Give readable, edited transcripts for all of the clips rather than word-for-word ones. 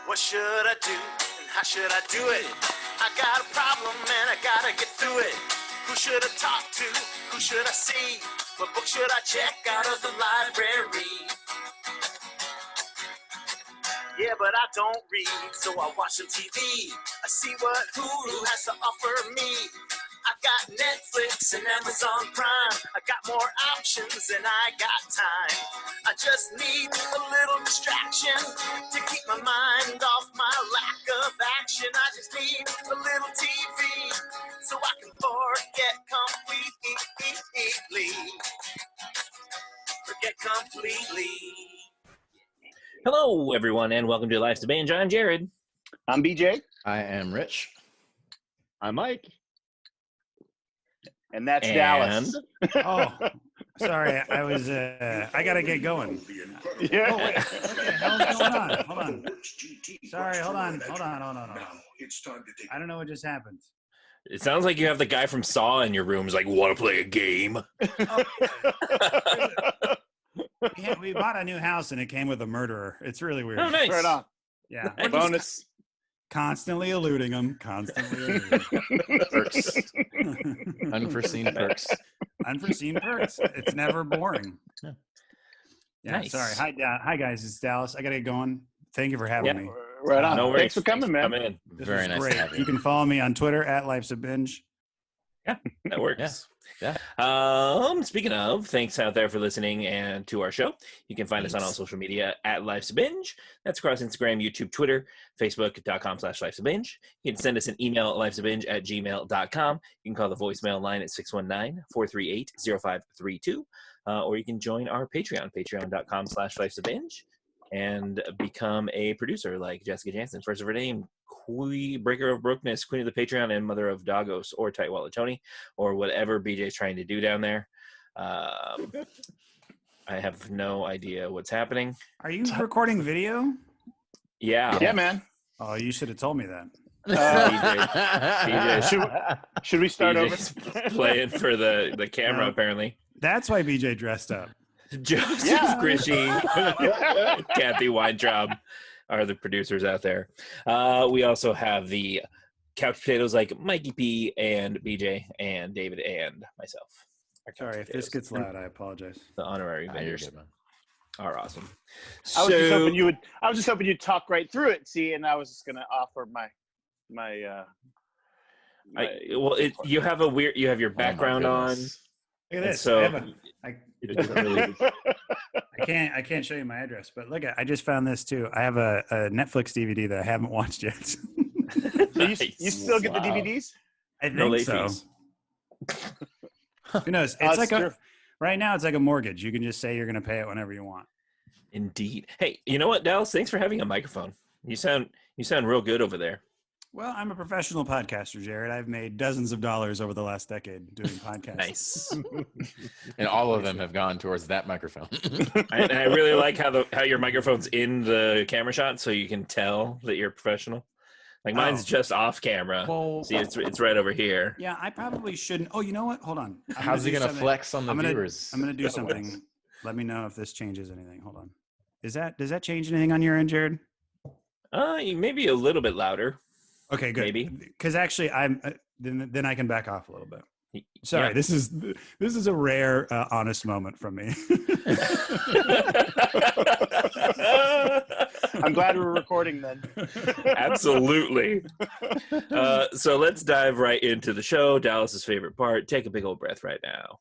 What should I do and how should I do it? I got a problem and I gotta get through it. Who should I talk to? Who should I see? What book should I check out of the library? Yeah, but I don't read, so I watch some TV. I see what Hulu has to offer me. I got Netflix and Amazon Prime. I got more options than I got time. I just need a little distraction to keep my mind off my lack of action. I just need a little TV so I can forget completely. Forget completely. Hello, everyone, and welcome to Life's a Binge. I'm Jared. I'm BJ. I am Rich. I'm Mike. And that's Dallas. Oh, sorry. I gotta get going. Yeah. Oh, wait. What the hell's going on? Hold on. Sorry, hold on. I don't know what just happened. It sounds like you have the guy from Saw in your room. He's like, want to play a game? Yeah, we bought a new house and it came with a murderer. It's really weird. Oh, nice. Right on. Yeah. Nice. Bonus. Constantly eluding him. Perks. Unforeseen perks. Unforeseen perks. It's never boring. Yeah. Nice. Sorry. Hi guys. It's Dallas. I gotta get going. Thank you for having me. Right on. No worries. Thanks for coming, man. Come in. This Very was nice great. to have you. You can follow me on Twitter at Life's a Binge. Yeah, that works. Yeah. Speaking of, thanks out there for listening and to our show. You can find us on all social media at Life's a Binge. That's across Instagram, YouTube, Twitter, Facebook.com/Life's a Binge. You can send us an email at lifesabinge@gmail.com. You can call the voicemail line at 619-438-0532. Or you can join our Patreon, patreon.com/Life's a Binge, and become a producer like Jessica Jansen, first of her name, Breaker of Brokenness, Queen of the Patreon, and Mother of Dagos, or Tight Wallet Tony, or whatever BJ's trying to do down there. I have no idea what's happening. Are you recording video? Yeah. Yeah, man. Oh, you should have told me that. BJ, Should we start over? BJ's playing for the camera, apparently. That's why BJ dressed up. Joseph Yeah. Grishy, Kathy Weintraub are the producers out there. We also have the couch potatoes like Mikey P and BJ and David and myself. Sorry, if this gets loud, I apologize. The honorary You're vendors good, man. are awesome. I was just hoping you'd talk right through it. See, and I was just gonna offer you have your background on. Look at And this. so I can't show you my address, but look, I just found this too. I have a Netflix DVD that I haven't watched yet. So you still get the DVDs? I think No late so. fees. Who knows? It's like right now. It's like a mortgage. You can just say you're going to pay it whenever you want. Indeed. Hey, you know what, Dallas? Thanks for having a microphone. You sound real good over there. Well, I'm a professional podcaster, Jared. I've made dozens of dollars over the last decade doing podcasts. Nice. And all of them have gone towards that microphone. And I really like how your microphone's in the camera shot, so you can tell that you're professional. Like mine's just off camera. Well, See, it's right over here. yeah, I probably shouldn't. Oh, you know what? Hold on. How's he going to flex on the viewers? I'm going to do something. Let me know if this changes anything. Hold on. Does that change anything on your end, Jared? Maybe a little bit louder. Okay, good. Maybe. Because actually, I'm then I can back off a little bit. Sorry, Yeah. this is a rare, honest moment from me. I'm glad we're recording then. Absolutely. So let's dive right into the show. Dallas's favorite part. Take a big old breath right now.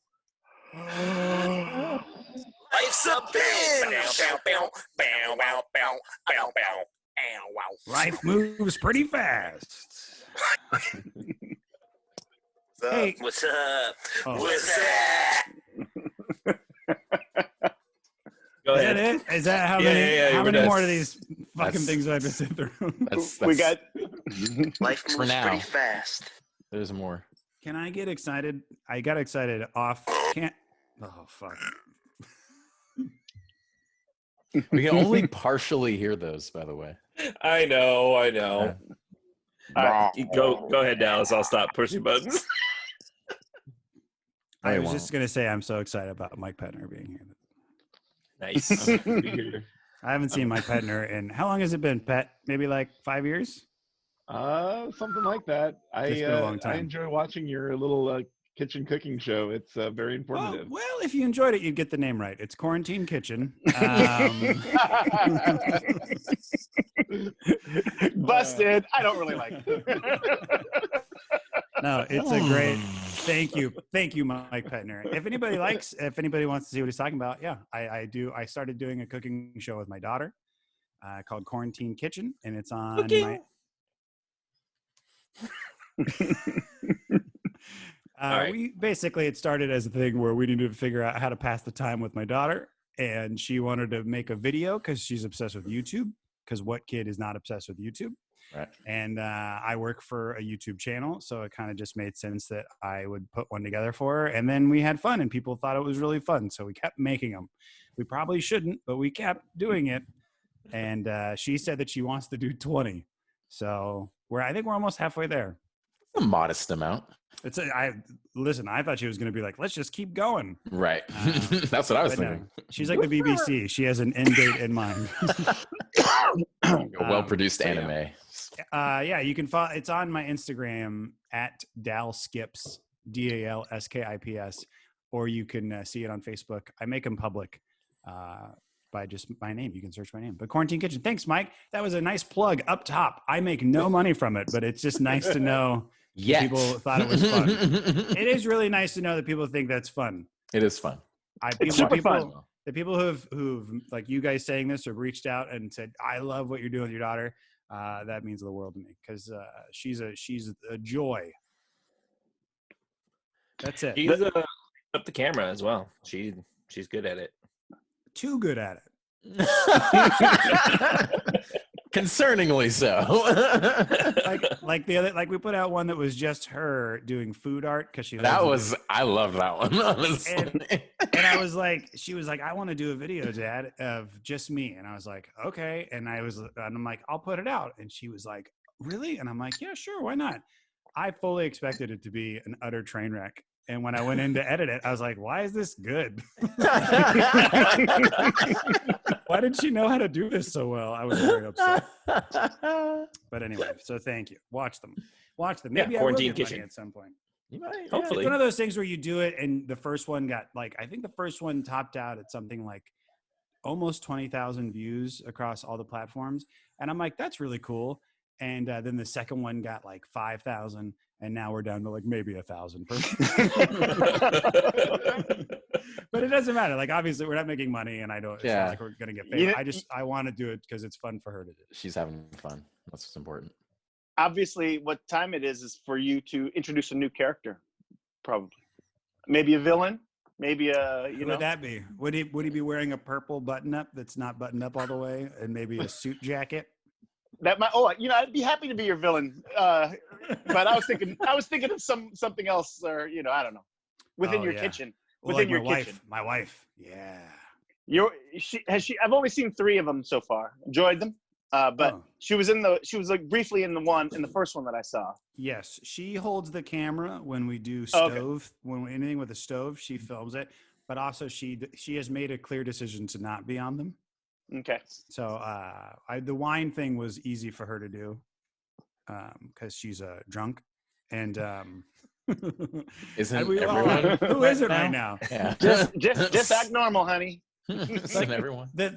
Life's a binge. Life moves pretty fast. Hey, What's up? oh, What's up? Go is ahead. that it? Is that how Yeah, many? yeah, how we're many done. more of these fucking That's- things do I have to sit through? We got. Life For moves now. pretty fast. There's more. Can I get excited? I got excited off. Can't. Oh fuck. We can only partially hear those, by the way. I know. Yeah. Go ahead, Dallas. I'll stop pushing buttons. I They was won't. just gonna say I'm so excited about Mike Petner being here. Nice. I haven't seen Mike Petner in how long has it been, Pet? Maybe like 5 years? Something like that. It's been a long time. I enjoy watching your little kitchen cooking show. It's very informative. Well, if you enjoyed it, you'd get the name right. It's Quarantine Kitchen. Busted. I don't really like it. No, it's a great. Thank you, Mike Petner. If anybody wants to see what he's talking about, yeah, I do. I started doing a cooking show with my daughter called Quarantine Kitchen, and it's on Cooking. We basically, it started as a thing where we needed to figure out how to pass the time with my daughter, and she wanted to make a video because she's obsessed with YouTube. Because what kid is not obsessed with YouTube? Right. And I work for a YouTube channel, so it kind of just made sense that I would put one together for her. And then we had fun, and people thought it was really fun, so we kept making them. We probably shouldn't, but we kept doing it. And she said that she wants to do 20. So I think we're almost halfway there. A modest amount. I thought she was going to be like, let's just keep going. Right. That's what I was but thinking. No. She's like the BBC. She has an end date in mind. A well-produced anime. Yeah, you can follow. It's on my Instagram at DalSkips, DalSkips, or you can see it on Facebook. I make them public by just my name. You can search my name. But Quarantine Kitchen. Thanks, Mike. That was a nice plug up top. I make no money from it, but it's just nice to know. People thought it was fun. It is really nice to know that people think that's fun. It is fun. It's super fun. The people who've like you guys saying this have reached out and said, "I love what you're doing with your daughter." That means the world to me because she's a joy. That's it. She's up the camera as well. She's good at it. Too good at it. Concerningly so. like we put out one that was just her doing food art because she. I love that one. Honestly. And I was like, she was like, I want to do a video, Dad, of just me, and I was like, okay, and I'm like, I'll put it out, and she was like, really? And I'm like, yeah, sure, why not? I fully expected it to be an utter train wreck. And when I went in to edit it, I was like, why is this good? Why did she know how to do this so well? I was very upset. But anyway, so thank you. Watch them. Maybe Quarantine I will get Kitchen money at some point. You might, hopefully. It's one of those things where you do it and the first one got I think the first one topped out at something like almost 20,000 views across all the platforms. And I'm like, that's really cool. And then the second one got like 5,000. And now we're down to like maybe 1,000. But it doesn't matter. Like, obviously we're not making money and it's not like we're going to get paid. I want to do it because it's fun for her to do. She's having fun. That's what's important. Obviously what time it is for you to introduce a new character. Probably. Maybe a villain. Maybe Who would that be? Would he be wearing a purple button up that's not buttoned up all the way and maybe a suit jacket? I'd be happy to be your villain. But I was thinking of something else, or I don't know, within your kitchen. Within your kitchen. My wife. Yeah. I've only seen 3 of them so far. Enjoyed them. But she was like briefly in the first one that I saw. Yes, she holds the camera when we do stove. When anything with a stove, she films it. But also, she has made a clear decision to not be on them. Okay. So the wine thing was easy for her to do because she's drunk. And isn't everyone? Who is it right now? Yeah. just act normal, honey. Isn't everyone? The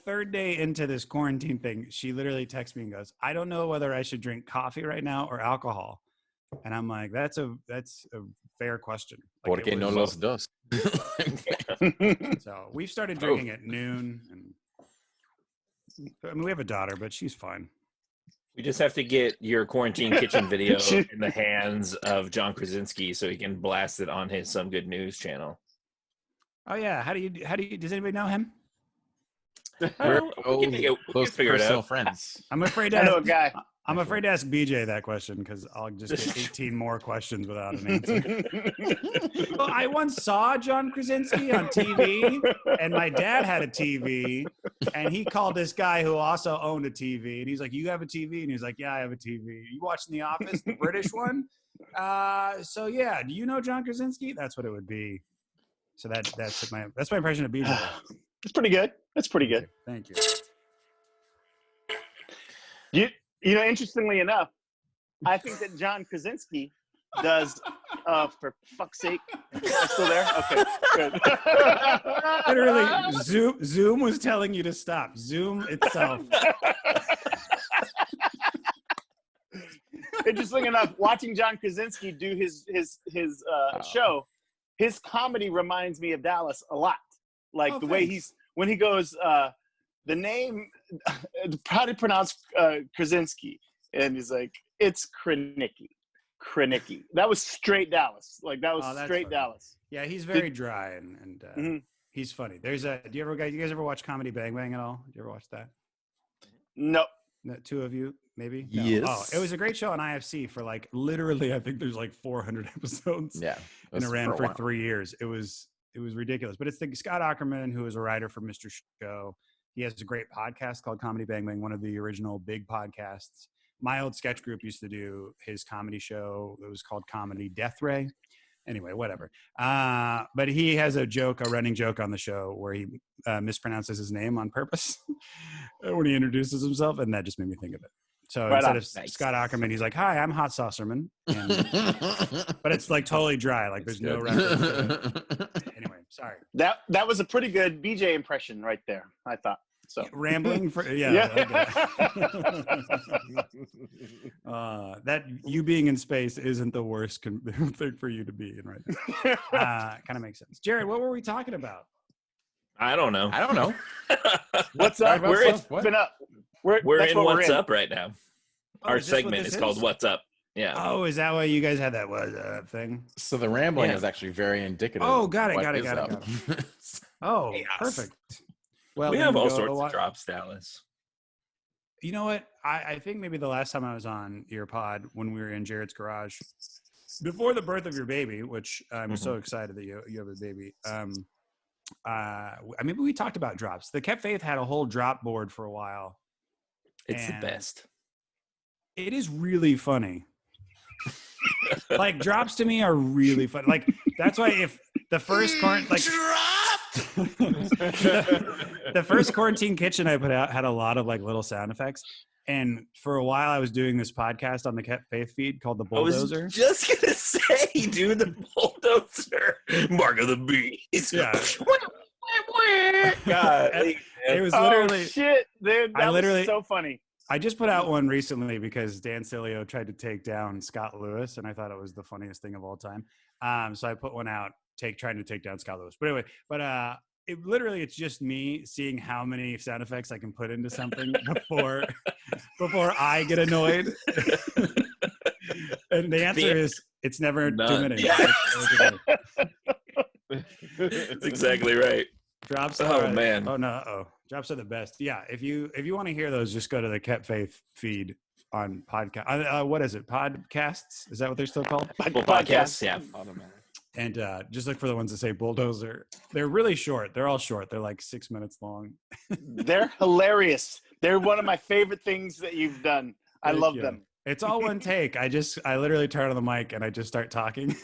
third day into this quarantine thing, she literally texts me and goes, "I don't know whether I should drink coffee right now or alcohol." And I'm like, "That's a fair question." Like, Porque no los dos. So we've started drinking at noon, and we have a daughter, but she's fine. We just have to get your Quarantine Kitchen video in the hands of John Krasinski so he can blast it on his Some Good News channel. Oh yeah, how do you? Does anybody know him? We're close personal friends. I'm afraid to I know a guy. I'm afraid to ask BJ that question because I'll just get 18 more questions without an answer. Well, I once saw John Krasinski on TV, and my dad had a TV, and he called this guy who also owned a TV, and he's like, "You have a TV?" And he's like, "Yeah, I have a TV. You watching The Office, the British one?" So yeah, do you know John Krasinski? That's what it would be. So that's my impression of BJ. It's pretty good. That's pretty good. Thank you. You know, interestingly enough, I think that John Krasinski does, for fuck's sake. Am I still there? Okay, good. Literally, Zoom was telling you to stop. Zoom itself. Interesting enough, watching John Krasinski do his show, his comedy reminds me of Dallas a lot. Like the way when he goes, the name, how to pronounce Krasinski, and he's like, it's Krenicki. That was straight Dallas. Like that was straight funny. Dallas. Yeah, he's very dry and he's funny. There's a. Do you guys ever watch Comedy Bang Bang at all? Do you ever watch that? No. The two of you, maybe? No. Yes. Oh, it was a great show on IFC for like literally, I think there's like 400 episodes. Yeah. And it ran for 3 years. It was ridiculous. But it's Scott Aukerman, who is a writer for Mr. Show. He has a great podcast called Comedy Bang Bang, one of the original big podcasts. My old sketch group used to do his comedy show. It was called Comedy Death Ray. Anyway, whatever. But he has a running joke on the show where he mispronounces his name on purpose when he introduces himself, and that just made me think of it. So instead of Scott Aukerman, he's like, "Hi, I'm Hot Saucerman," but it's like totally dry. Like there's no reference to it. Anyway, sorry. That was a pretty good BJ impression right there, I thought. So rambling for that you being in space isn't the worst thing for you to be in right now. Kind of makes sense. Jared, what were we talking about? I don't know. What's up? We're in What's Up right now. Our is this what segment this is called What's Up. Yeah. Oh, is that why you guys had that What's Up thing? So the rambling is actually very indicative. Oh, got it. Oh, Yes. perfect. Well, we have all sorts of drops, Dallas. You know what? I think maybe the last time I was on your pod when we were in Jared's garage, before the birth of your baby, which I'm so excited that you have a baby. Maybe we talked about drops. The Kept Faith had a whole drop board for a while. It's the best. It is really funny. Like drops to me are really fun. Like that's why if the first the first Quarantine Kitchen I put out had a lot of like little sound effects. And for a while I was doing this podcast on the Kept Faith feed called The Bulldozer. I was just gonna say, dude, the Bulldozer. Mark of the Beast. Yeah. God. It was literally shit, dude. That was so funny. I just put out one recently because Dan Cilio tried to take down Scott Lewis, and I thought it was the funniest thing of all time. So I put one out trying to take down Scott Lewis. But anyway, it's just me seeing how many sound effects I can put into something before I get annoyed. And the answer is it's never too many. Yes. That's exactly right. Drops. Man. Oh no. Drops are the best. Yeah. If you want to hear those, just go to the Kept Faith feed on podcast. What is it? Podcasts? Is that what they're still called? Podcasts. Yeah. And just look for the ones that say Bulldozer. They're really short. They're all short. They're like 6 minutes long. They're hilarious. They're one of my favorite things that you've done. I love them. It's all one take. I literally turn on the mic and I just start talking.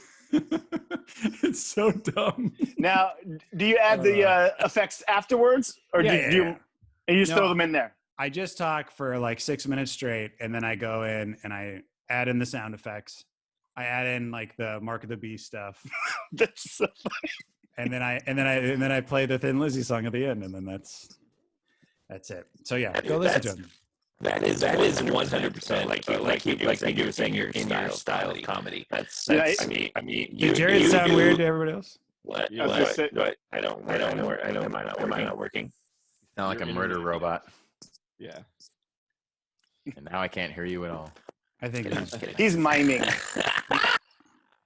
It's so dumb. Now, do you add the effects afterwards, or do you just throw them in there? I just talk for like 6 minutes straight, and then I go in and I add in the sound effects. I add in like the Mark of the Beast stuff. That's so funny. And then I play the Thin Lizzy song at the end, and then that's it. So yeah, go listen to them. That is 100% like you were saying your style of comedy. That's I mean. Did Jared sound weird to everybody else? What? I don't. Am I not working? Sound like a murder robot. Yeah. And now I can't hear you at all. I think he's miming.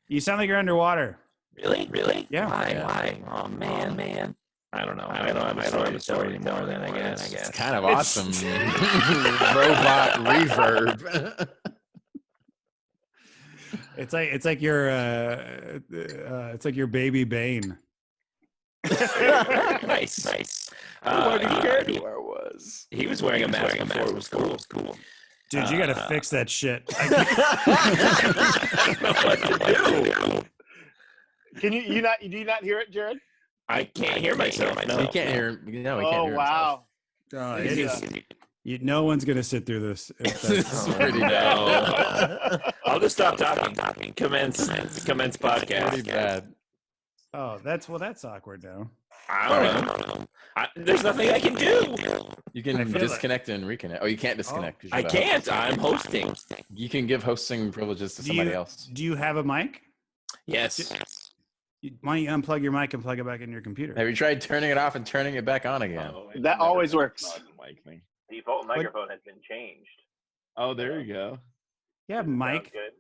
You sound like you're underwater. Really? Yeah. Why? Oh man. I don't know. I don't have a story anymore then, I guess. It's kind of awesome. Robot reverb. It's like your baby Bane. Nice. Where was? He was wearing a mask before it was cool. Dude, you gotta fix that shit. I don't know what to do. Can you do you not hear it, Jared? I can't hear myself. No. He can't hear. No, he can't Oh hear wow. Oh, He's, it is. No one's gonna sit through this. This is pretty No. bad. I'll just stop talking. Commence podcast. Pretty bad. Oh, that's awkward now. I don't know. There's nothing I can do. You I can feel disconnect and reconnect. Oh, you can't disconnect. 'cause you I have a host. can't. I'm hosting. You can give hosting privileges to Do somebody you- else. Do you have a mic? Yes. Why don't you unplug your mic and plug it back in your computer? Have you tried turning it off and turning it back on again? That always works. Not the mic thing. Default microphone has been changed. Oh, there you go. You have a Sounds mic. good.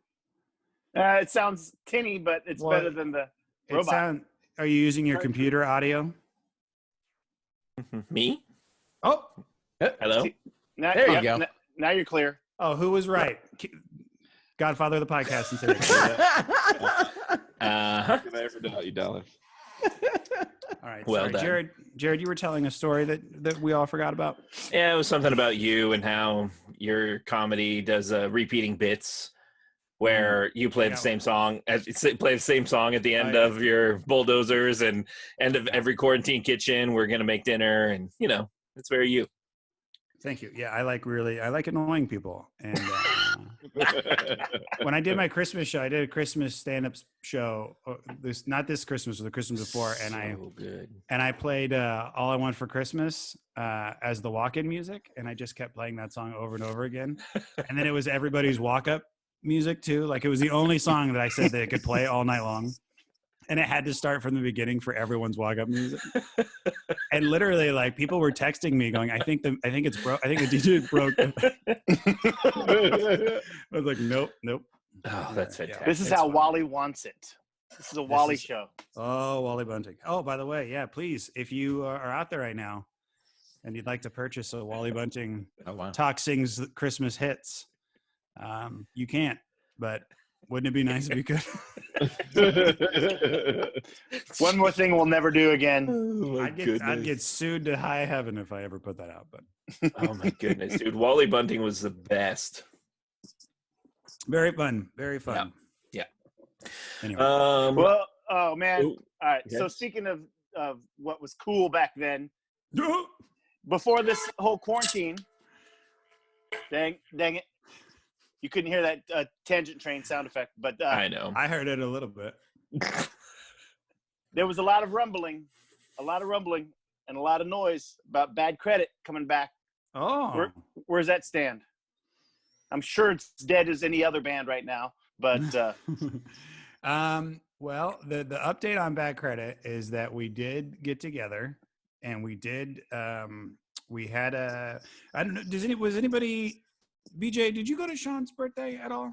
It sounds tinny, but it's Well, better than the It robot. Are you using your computer audio? Me? Oh, Hello? Now, There you go. Now you're clear. oh, who was right? Godfather of the podcast. And say Uh-huh. Did I ever doubt you, Dallas? All right. Well sorry. done. Jared, you were telling a story that we all forgot about. Yeah, it was something about you and how your comedy does repeating bits where you play the same song play the same song at the end Oh, yeah. of your bulldozers and end of every quarantine kitchen. We're gonna make dinner, and it's very you. Thank you. Yeah, I like annoying people. And when I did my Christmas show, I did a Christmas stand-up show. Not this Christmas, but the Christmas before, and Good. I played "All I Want for Christmas" as the walk-in music, and I just kept playing that song over and over again. And then it was everybody's walk-up music too. Like it was the only song that I said they could play all night long, and it had to start from the beginning for everyone's walk-up music. And literally, like people were texting me, going, "I think it's broke. I think the DJ broke." I was like, "Nope." Oh, that's fantastic. This is It's how fun. Wally wants it. This is a Wally show. Oh, Wally Bunting. Oh, by the way, yeah, please, if you are out there right now and you'd like to purchase a Wally Bunting Oh wow. Talk Sings Christmas hits, you can't, but wouldn't it be nice if you could? One more thing we'll never do again. Oh, my I'd get sued to high heaven if I ever put that out, but Oh my goodness, dude! Wally Bunting was the best. very fun. Yeah. Anyway, Well, oh man. Ooh, All right. So yes. speaking of what was cool back then, before this whole quarantine, dang it, you couldn't hear that tangent train sound effect, but I know. I heard it a little bit. there was a lot of rumbling, and a lot of noise about Bad Credit coming back. Oh, Where's that stand? I'm sure it's dead as any other band right now, but well, the update on Bad Credit is that we did get together, and we did. We had a. I don't know. Was anybody? BJ, did you go to Sean's birthday at all?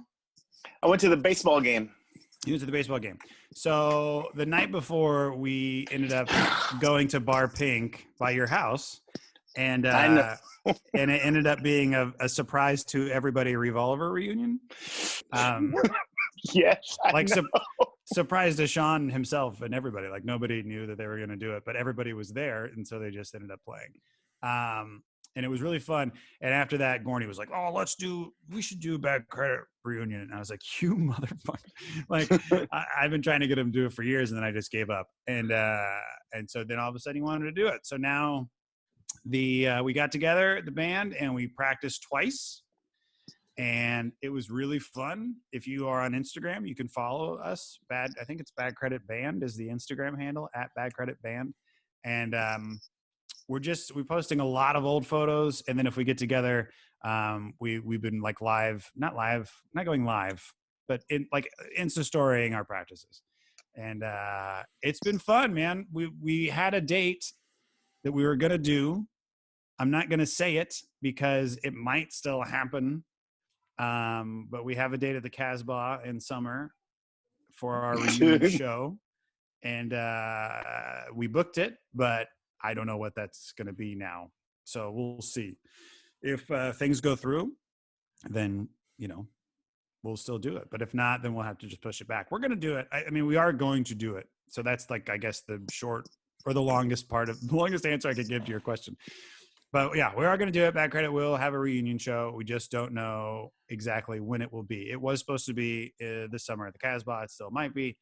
I went to the baseball game. You went to the baseball game. So the night before, we ended up going to Bar Pink by your house, and I know. and it ended up being a surprise to everybody Revolver reunion. Yes, I know. Surprise to Sean himself and everybody. Like nobody knew that they were going to do it, but everybody was there, and so they just ended up playing. And it was really fun. And after that, Gorney was like, "Oh, we should do a Bad Credit reunion." And I was like, "You motherfucker!" Like I've been trying to get him to do it for years, and then I just gave up. And so then all of a sudden he wanted to do it. So now we got together, the band, and we practiced twice. And it was really fun. If you are on Instagram, you can follow us. I think it's Bad Credit Band is the Instagram handle, @BadCreditBand. And we're posting a lot of old photos. And then if we get together, we've been like not going live, but in like Insta storying our practices. And it's been fun, man. We had a date that we were going to do. I'm not going to say it because it might still happen. But we have a date at the Casbah in summer for our reunion show, and we booked it, but I don't know what that's going to be now. So we'll see. If things go through, then we'll still do it. But if not, then we'll have to just push it back. We're going to do it. I mean, we are going to do it. So that's like, I guess, the short or the longest answer I could give to your question. But yeah, we are going to do it. Bad Credit will have a reunion show. We just don't know exactly when it will be. It was supposed to be this summer at the Casbah. It still might be.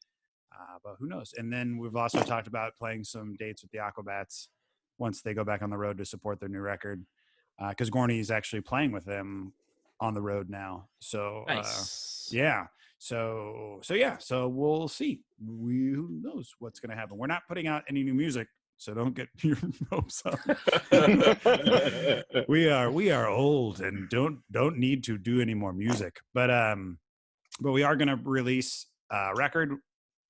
But who knows? And then we've also talked about playing some dates with the Aquabats once they go back on the road to support their new record. Because Gorney is actually playing with them on the road now. So Nice. yeah. So we'll see. Who knows what's going to happen? We're not putting out any new music, so don't get your hopes up. we are old and don't need to do any more music. But we are going to release a record.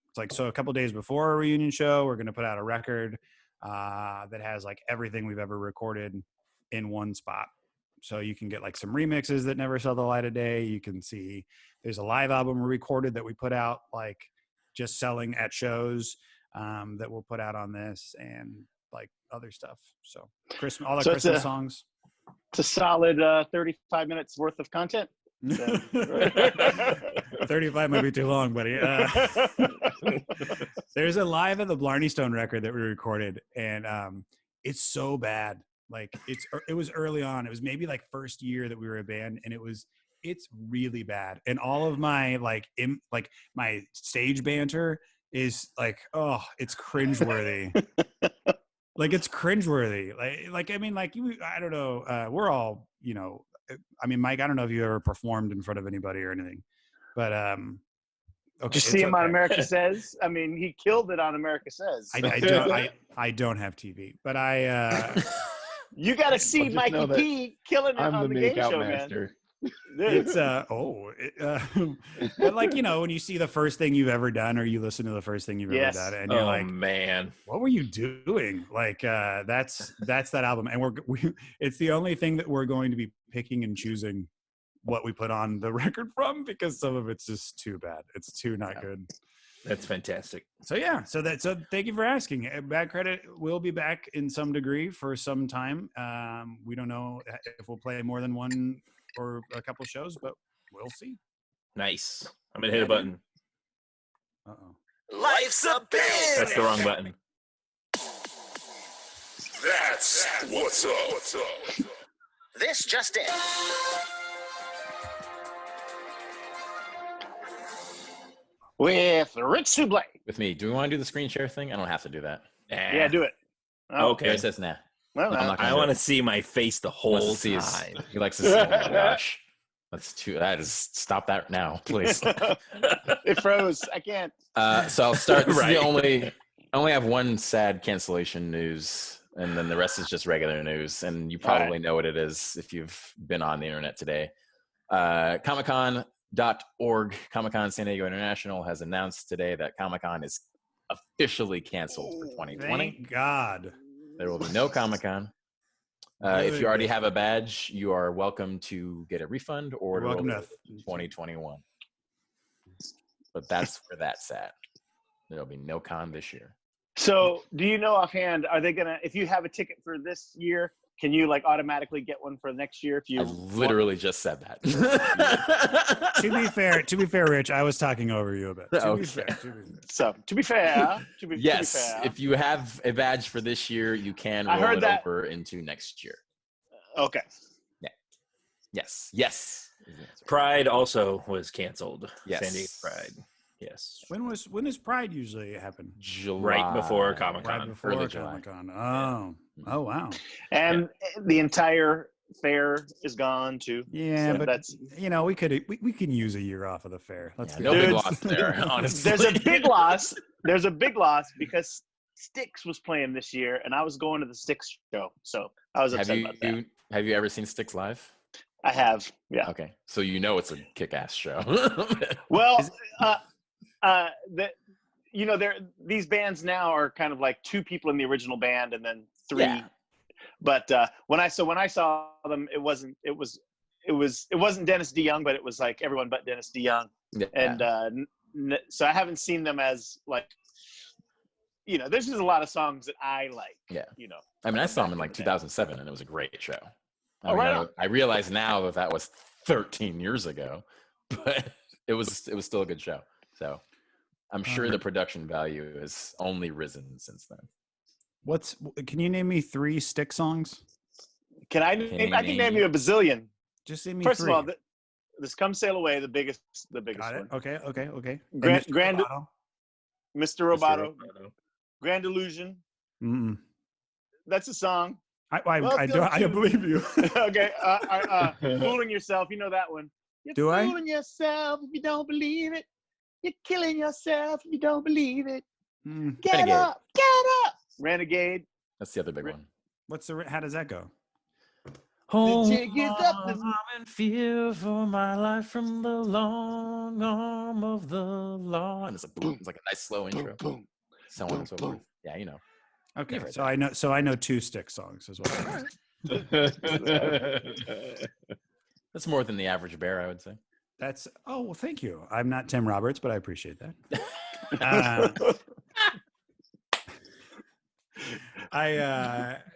It's like, so a couple days before our reunion show, we're going to put out a record that has like everything we've ever recorded in one spot. So you can get like some remixes that never saw the light of day. You can see there's a live album we recorded that we put out, like just selling at shows, that we'll put out on this, and like other stuff. So Christmas, all the Christmas songs. It's a solid 35 minutes worth of content. 35 might be too long, buddy. There's a live at the Blarney Stone record that we recorded, and it's so bad. Like it was early on. It was maybe like first year that we were a band, and it's really bad. And all of my my stage banter is like, oh, it's cringeworthy. Like it's cringeworthy. Like I mean, like I don't know. We're all, you know. I mean, Mike, I don't know if you ever performed in front of anybody or anything, but okay. Did you see him on America Says? I mean, he killed it on America Says. I don't have TV, but you got to see Mikey P killing it on the game show, master. man. It's but like, you know, when you see the first thing you've ever done, or you listen to the first thing you've ever done, and you're like, man, what were you doing? Like that's that album, and it's the only thing that we're going to be picking and choosing what we put on the record from, because some of it's just too bad. It's too not good. That's fantastic. So yeah, so thank you for asking. Bad Credit will be back in some degree for some time. We don't know if we'll play more than one or a couple shows, but we'll see. Nice. I'm gonna hit a button. Life's a binge. That's the wrong button. That's what's up. This just in. With Rich Sublé. With me. Do we want to do the screen share thing? I don't have to do that. Yeah, do it. Okay. Barry says nah. Well, No, I'm not I want to see my face the whole time. He likes to see. Oh my gosh, stop that now, please. It froze. I can't. So I'll start. This Right. is I only have one sad cancellation news, and then the rest is just regular news. And you probably know what it is if you've been on the internet today. Comic-Con.org, Comic-Con San Diego International, has announced today that Comic-Con is officially canceled for 2020. Thank God. There will be no Comic-Con. If you already have a badge, you are welcome to get a refund or welcome to 2021. But that's where that's at. There'll be no con this year. So, do you know offhand, are they gonna? If you have a ticket for this year, can you like automatically get one for next year? If you I literally just said that. To be fair, Rich, I was talking over you a bit. To be fair, Yes, if you have a badge for this year, you can roll it over into next year. Okay. Yeah. Yes. Pride also was canceled. Yes. San Diego Pride. Yes. When does Pride usually happen? July. Right before Comic-Con. Right before Early July. Comic-Con. Oh wow. And the entire fair is gone too. Yeah, So but that's we can use a year off of the fair. Let's be no big honest. loss there, honestly. there's a big loss. There's a big loss because Styx was playing this year, and I was going to the Styx show, so I was upset about that. Have you ever seen Styx live? I have, yeah. Okay, so you know it's a kick-ass show. Well, these bands now are kind of like two people in the original band and then three. Yeah. But when I saw them, it wasn't Dennis DeYoung, but it was like everyone but Dennis DeYoung. Yeah. And so I haven't seen them as like, there's just a lot of songs that I like. Yeah. I I saw them in like 2007, and it was a great show. Right. I realize now that was 13 years ago, but it was still a good show. So I'm sure the production value has only risen since then. Can you name me 3 Styx songs? I can name you a bazillion. Just name me First 3. of all, this Come Sail Away, the biggest Got it. one. Okay. Grand Mr. Roboto, Grand Illusion. Mm-mm. That's a song. I don't believe you. Okay. Fooling yourself. You know that one. You're Do I? fooling yourself if you don't believe it. You're killing yourself if you don't believe it. Get Renegade. up. Get up. Renegade. That's the other big one. How does that go? Hold chick is up this- on and fear for my life from the long arm of the law. And it's a boom. It's like a nice slow intro. Boom. So on and so forth. Yeah, you know. Okay, You've heard so that. I know 2 Stick songs as well. That's more than the average bear, I would say. Well, thank you. I'm not Tim Roberts, but I appreciate that.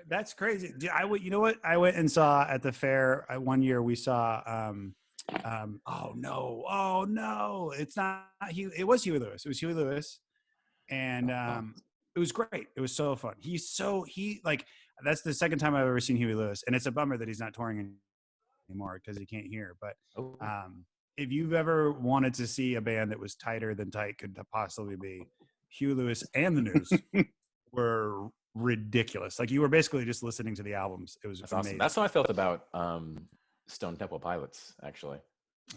That's crazy. You know what? I went and saw at the fair one year. We saw. Oh no! It's not. It was Huey Lewis. It was Huey Lewis, and it was great. It was so fun. That's the second time I've ever seen Huey Lewis, and it's a bummer that he's not touring anymore because he can't hear. But if you've ever wanted to see a band that was tighter than tight could possibly be, Huey Lewis and the News were ridiculous. Like, you were basically just listening to the albums. It was That's amazing. awesome. That's how I felt about Stone Temple Pilots, actually.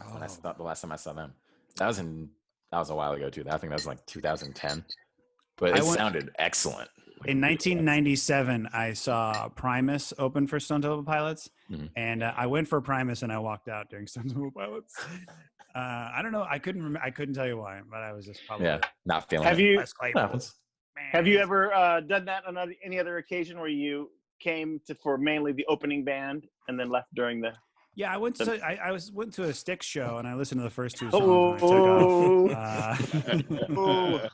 Oh. When I thought the last time I saw them. That was a while ago too. I think that was like 2010. But it sounded excellent. In 1997, I saw Primus open for Stone Temple Pilots, and I went for Primus and I walked out during Stone Temple Pilots. I don't know. I couldn't remember. I couldn't tell you why, but I was just probably not feeling Have it. you Happens. Have you ever done that on any other occasion where you came for mainly the opening band and then left during the? Yeah, I went to a Styx show and I listened to the first 2 songs and I took off.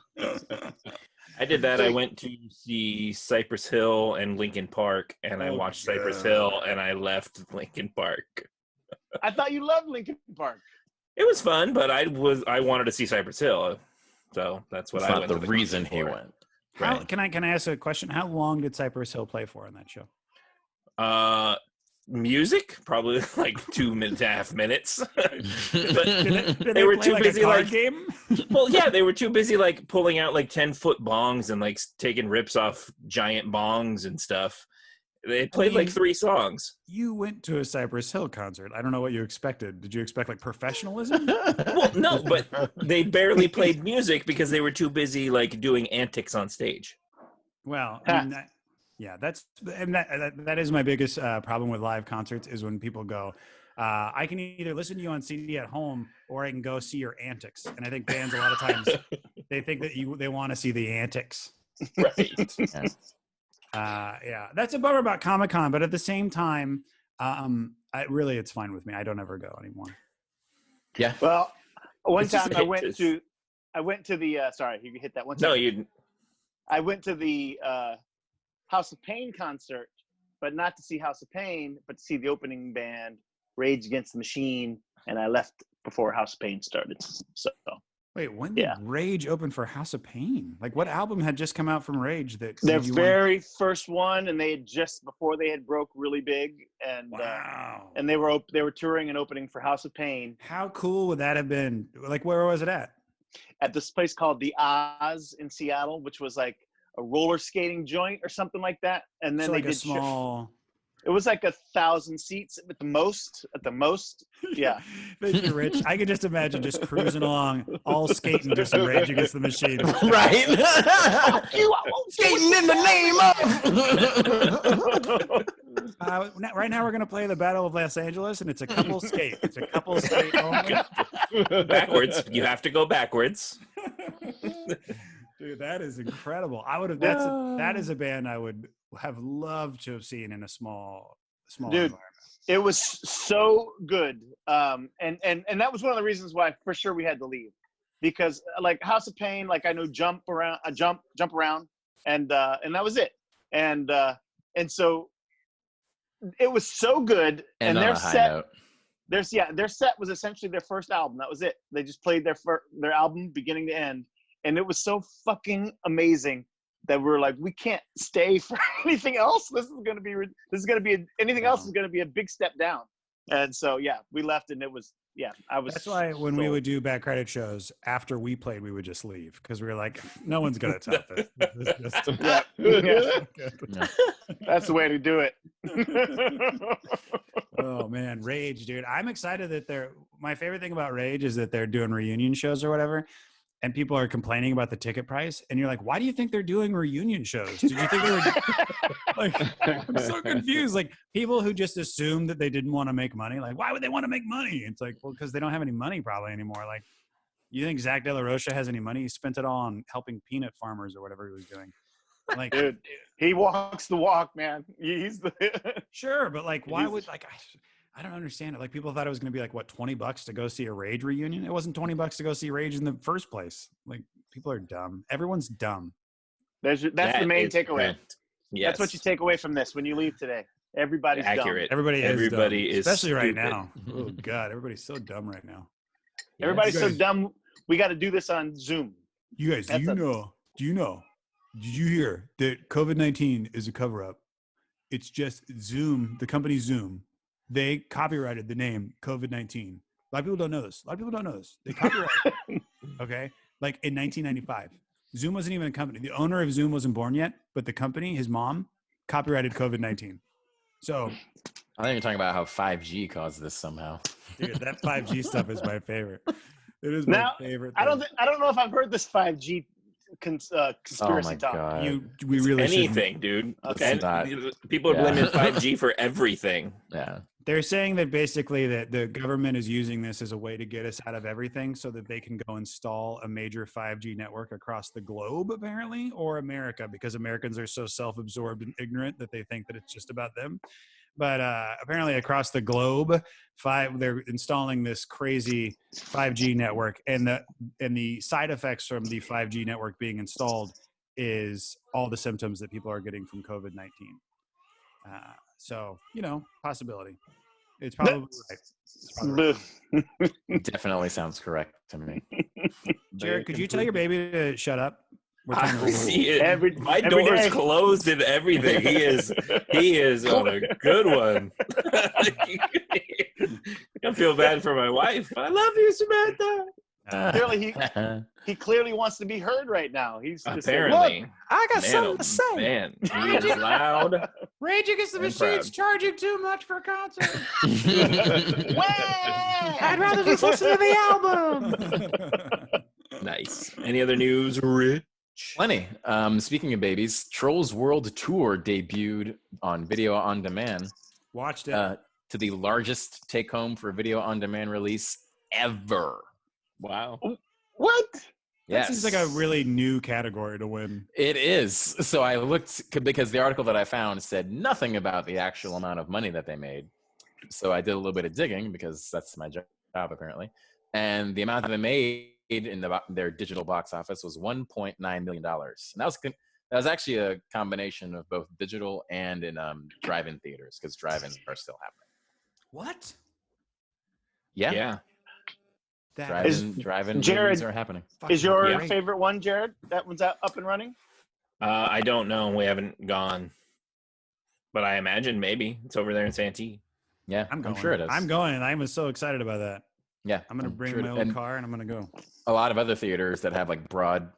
I did that. I went to see Cypress Hill and Linkin Park, and I watched Cypress Hill, and I left Linkin Park. I thought you loved Linkin Park. It was fun, but I wanted to see Cypress Hill, so that's what That's I not went the to the reason concert he for. went. Right. Can I ask a question? How long did Cypress Hill play for in that show? Music probably like 2.5 minutes. But Did they were play too like busy a card like game? Well, yeah, they were too busy like pulling out like 10-foot bongs and like taking rips off giant bongs and stuff. They played like 3 songs. You went to a Cypress Hill concert. I don't know what you expected. Did you expect like professionalism? Well, no, but they barely played music because they were too busy like doing antics on stage. Well, I mean, that is my biggest problem with live concerts is when people go, I can either listen to you on CD at home or I can go see your antics. And I think bands a lot of times they think that they want to see the antics. Right. Yeah, that's a bummer about Comic-Con, but at the same time, it's fine with me. I don't ever go anymore. Yeah. Well, one It's just time I went to the sorry, you hit that one. No, you didn't. I went to the House of Pain concert, but not to see House of Pain, but to see the opening band, Rage Against the Machine, and I left before House of Pain started. So Wait, when did Rage open for House of Pain? Like, what album had just come out from Rage that their very first one, and they had just before they had broke really big, and wow, and they were touring and opening for House of Pain. How cool would that have been? Like, where was it at? At this place called the Oz in Seattle, which was like a roller skating joint or something like that. And then So they like did a small. It was like 1,000 seats at the most. Yeah. Thank you, Rich. I could just imagine just cruising along, all skating to some Rage Against the Machine. Right. You, I won't Skating in the name of. Right now we're gonna play the Battle of Los Angeles, and it's a couple skate. It's a couple skate only. Backwards. You have to go backwards. Dude, that is incredible. That is a band I would have loved to have seen in a small Dude, environment. It was so good. And that was one of the reasons why for sure we had to leave. Because like House of Pain, like I know jump around, and that was it. And so it was so good. And their set, their set was essentially their first album. That was it. They just played their album beginning to end. And it was so fucking amazing that we're like, we can't stay for anything else. Anything else is going to be a big step down. And so yeah, we left, and it was I was. That's why when we sold. would do bad credit shows after we played, we would just leave because we were like, no one's gonna top this. This is just Yeah, Yeah. that's the way to do it. oh man, Rage, dude. I'm excited that my favorite thing about Rage is that they're doing reunion shows or whatever. And people are complaining about the ticket price. And you're like, why do you think they're doing reunion shows? Did you think they were like, I'm so confused. Like people who just assume that they didn't want to make money. Like, why would they want to make money? It's like, well, because they don't have any money probably anymore. Like, you think Zach De La Rocha has any money? He spent it all on helping peanut farmers or whatever he was doing. Like, Dude, he walks the walk, man. He's the sure, but like, why would I don't understand it. Like people thought it was going to be like what, $20 to go see a Rage reunion. It wasn't $20 to go see Rage in the first place. Like people are dumb. Everyone's dumb. that's the main takeaway. Correct. Yes. That's what you take away from this when you leave today. Everybody's accurate. Everybody Everybody is dumb, is especially right stupid. now. Oh God, everybody's so dumb right now. Dumb. Everybody's Yes. so dumb. We got to do this on Zoom. You guys, do you know? Did you hear that COVID-19 is a cover-up? It's just Zoom, the company Zoom. They copyrighted the name COVID-19. A lot of people don't know this. They copyrighted it, okay? Like in 1995. Zoom wasn't even a company. The owner of Zoom wasn't born yet, but the company, his mom, copyrighted COVID-19. So I think you're talking about how 5G caused this somehow. dude, that 5G stuff is my favorite. It is my favorite thing. I don't know if I've heard this 5G conspiracy talk. God. We really Anything, dude. Okay. People are blaming 5G for everything. Yeah. They're saying that basically that the government is using this as a way to get us out of everything so that they can go install a major 5G network across the globe, apparently, or America, because Americans are so self-absorbed and ignorant that they think that it's just about them. But apparently across the globe, they're installing this crazy 5G network. And the side effects from the 5G network being installed is all the symptoms that people are getting from COVID-19. So, possibility. It's probably right. It's probably right. Definitely sounds correct to me. Jared, could you tell your baby to shut up? We're trying to I see it. Every My door's day. closed and everything. He is on a good one. I feel bad for my wife. I love you, Samantha. Clearly, he clearly wants to be heard right now. He's just Apparently. Look, I got Man, something oh, to say. man, he is loud. Rage Against the I'm Machine's proud. charging too much for a concert. I'd rather just listen to the album. Nice. Any other news, Rich? Plenty. Speaking of babies, Trolls World Tour debuted on video on demand Watched it. to the largest take home for video on demand release ever. Wow. What? That Yes. seems like a really new category to win. It is. So I looked because the article that I found said nothing about the actual amount of money that they made. So I did a little bit of digging because that's my job apparently. And the amount that they made in their digital box office was $1.9 million. And that was actually a combination of both digital and in drive-in theaters because drive-ins are still happening. What? Yeah. Yeah. That Drive-in Jared, movies are happening. Is your Yeah. favorite one, Jared? That one's up and running? I don't know. We haven't gone. But I imagine maybe. It's over there in Santee. Yeah, I'm going. sure it is. I'm going, and I'm so excited about that. Yeah, I'm going to bring sure my it- old and car, and I'm going to go. a lot of other theaters that have like broad,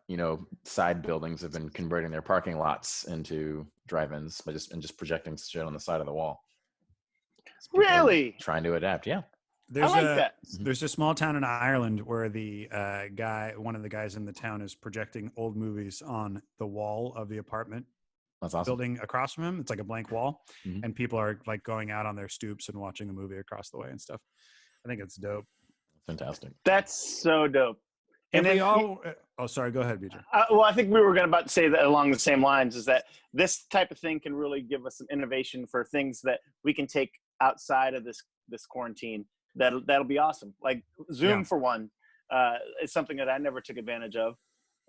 side buildings have been converting their parking lots into drive-ins by just projecting shit on the side of the wall. People are Really? trying to adapt. Yeah. There's I like that. There's a small town in Ireland where the one of the guys in the town is projecting old movies on the wall of the apartment That's awesome. building across from him. It's like a blank wall, Mhm. and people are like going out on their stoops and watching the movie across the way and stuff. I think it's dope. Fantastic. That's so dope. And And we then, all. Oh, sorry. Go ahead, BJ. well, I think we were about to say that along the same lines is that this type of thing can really give us some innovation for things that we can take outside of this quarantine. That'll be awesome. Like Zoom Yeah. for one, is something that I never took advantage of,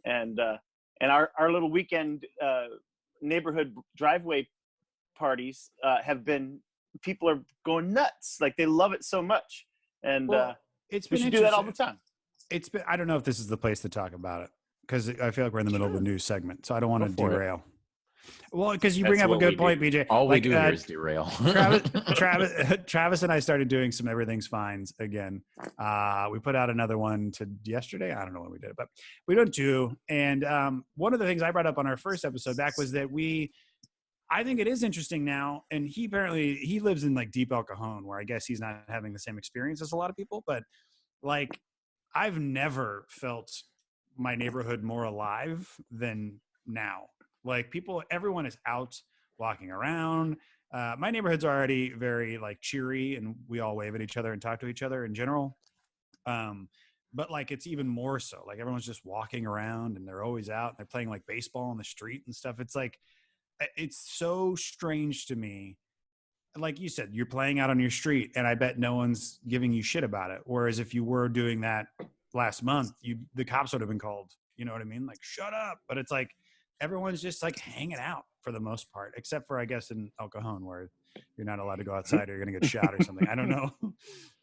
and our little weekend neighborhood driveway parties have been, people are going nuts. Like they love it so much, and Well, it's we been should do that all the interesting. time. It's been. I don't know if this is the place to talk about it because I feel like we're in the middle of a news segment, so I don't want to Go for it. derail. Well, because you bring That's up a what we good point, BJ. All we do here is derail. Travis and I started doing some Everything's Fines again. We put out another one yesterday. I don't know when we did it, but we did 2. And one of the things I brought up on our first episode back was that I think it is interesting now. And he lives in like deep El Cajon, where I guess he's not having the same experience as a lot of people. But like, I've never felt my neighborhood more alive than now. Like everyone is out walking around. My neighborhood's already very like cheery, and we all wave at each other and talk to each other in general. But like, it's even more so. Like, everyone's just walking around, and they're always out. And they're playing like baseball on the street and stuff. It's like, it's so strange to me. Like you said, you're playing out on your street, and I bet no one's giving you shit about it. Whereas if you were doing that last month, the cops would have been called. You know what I mean? Like, shut up. But it's like, everyone's just like hanging out for the most part, except for, I guess, in El Cajon, where you're not allowed to go outside or you're going to get shot or something. I don't know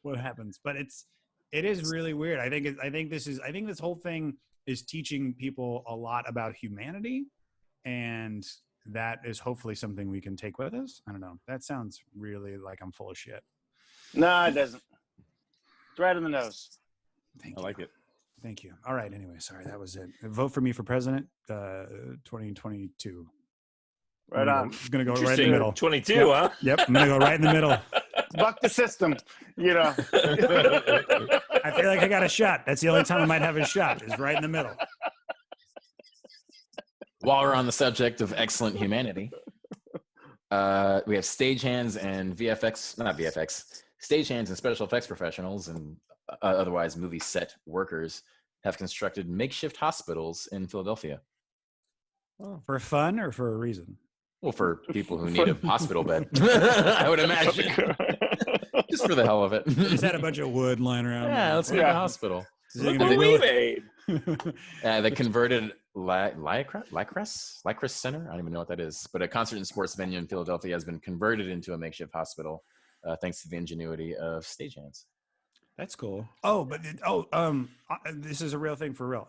what happens, but it is really weird. I think this whole thing is teaching people a lot about humanity, and that is hopefully something we can take with us. I don't know. That sounds really like I'm full of shit. No, it doesn't. It's right in the nose. Thank you. I like it. Thank you. All right. Anyway, sorry, that was it. Vote for me for president, 2022. Right on. Gonna go right in the middle. 22, Yep. huh? Yep. I'm gonna go right in the middle. Buck the system, you know. I feel like I got a shot. That's the only time I might have a shot, is right in the middle. While we're on the subject of excellent humanity, we have stagehands and stagehands and special effects professionals and otherwise movie set workers have constructed makeshift hospitals in Philadelphia. For fun or for a reason? Well, for people who need a hospital bed, I would imagine. Just for the hell of it. Just had a bunch of wood lying around. Yeah, let's make a hospital. Look what we made. They converted Lycris Center. I don't even know what that is, but a concert and sports venue in Philadelphia has been converted into a makeshift hospital thanks to the ingenuity of stagehands. That's cool. Oh, but this is a real thing for real.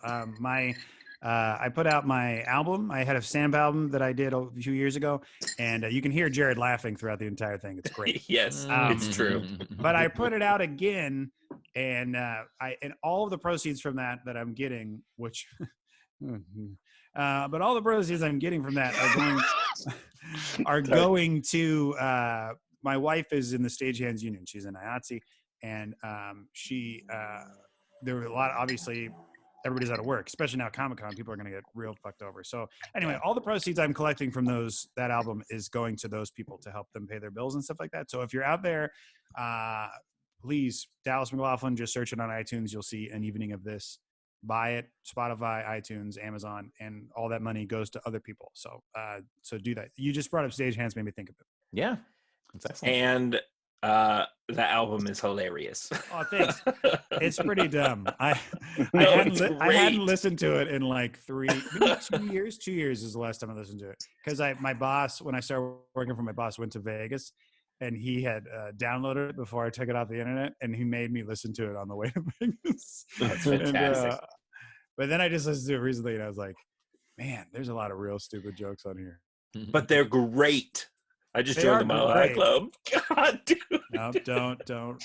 I put out my album. I had a stamp album that I did a few years ago, and you can hear Jared laughing throughout the entire thing. It's great. Yes, it's true. But I put it out again, and all of the proceeds from that I'm getting, which, but all the proceeds I'm getting from that are going to. My wife is in the Stagehands Union. She's in IATSE, and there were a lot. Obviously, everybody's out of work, especially now Comic-Con. People are going to get real fucked over. So anyway, all the proceeds I'm collecting from that album is going to those people to help them pay their bills and stuff like that. So if you're out there, please, Dallas McLaughlin, just search it on iTunes. You'll see An Evening of This. Buy it, Spotify, iTunes, Amazon, and all that money goes to other people. So do that. You just brought up Stagehands, made me think of it. Yeah, that's excellent. And the album is hilarious. Oh, thanks. It's pretty dumb. I hadn't listened to it in like 2 years. 2 years is the last time I listened to it, because my boss, when I started working for my boss, went to Vegas, and he had downloaded it before I took it off the internet, and he made me listen to it on the way to Vegas. That's fantastic. But then I just listened to it recently, and I was like, man, there's a lot of real stupid jokes on here. But they're great. I just joined the Mile High Club. God, dude. No, don't. Well,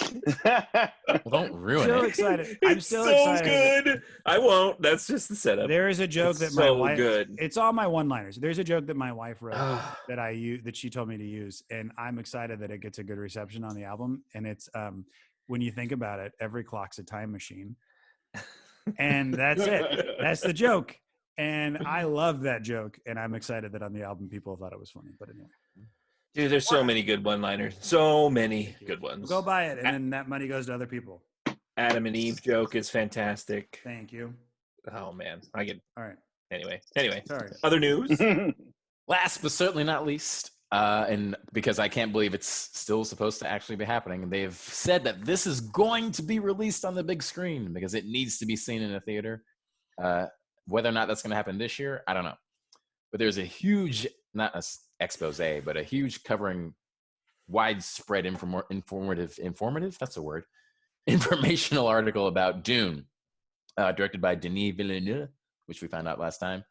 don't ruin I'm it. excited. I'm still so excited. Good. I won't. That's just the setup. There is a joke that my so wife. good. It's all my one-liners. There's a joke that my wife wrote that she told me to use, and I'm excited that it gets a good reception on the album. And it's when you think about it, every clock's a time machine, and that's it. That's the joke, and I love that joke, and I'm excited that on the album people thought it was funny. But anyway. Dude, there's so many good one-liners. So many good ones. Go buy it, and then that money goes to other people. Adam and Eve joke is fantastic. Thank you. Oh, man. All right. Anyway. Sorry. Other news? Last but certainly not least, and because I can't believe it's still supposed to actually be happening, they've said that this is going to be released on the big screen because it needs to be seen in a theater. Whether or not that's going to happen this year, I don't know. But there's a huge, not an expose, but a huge covering widespread informative, that's a word, informational article about Dune, directed by Denis Villeneuve, which we found out last time,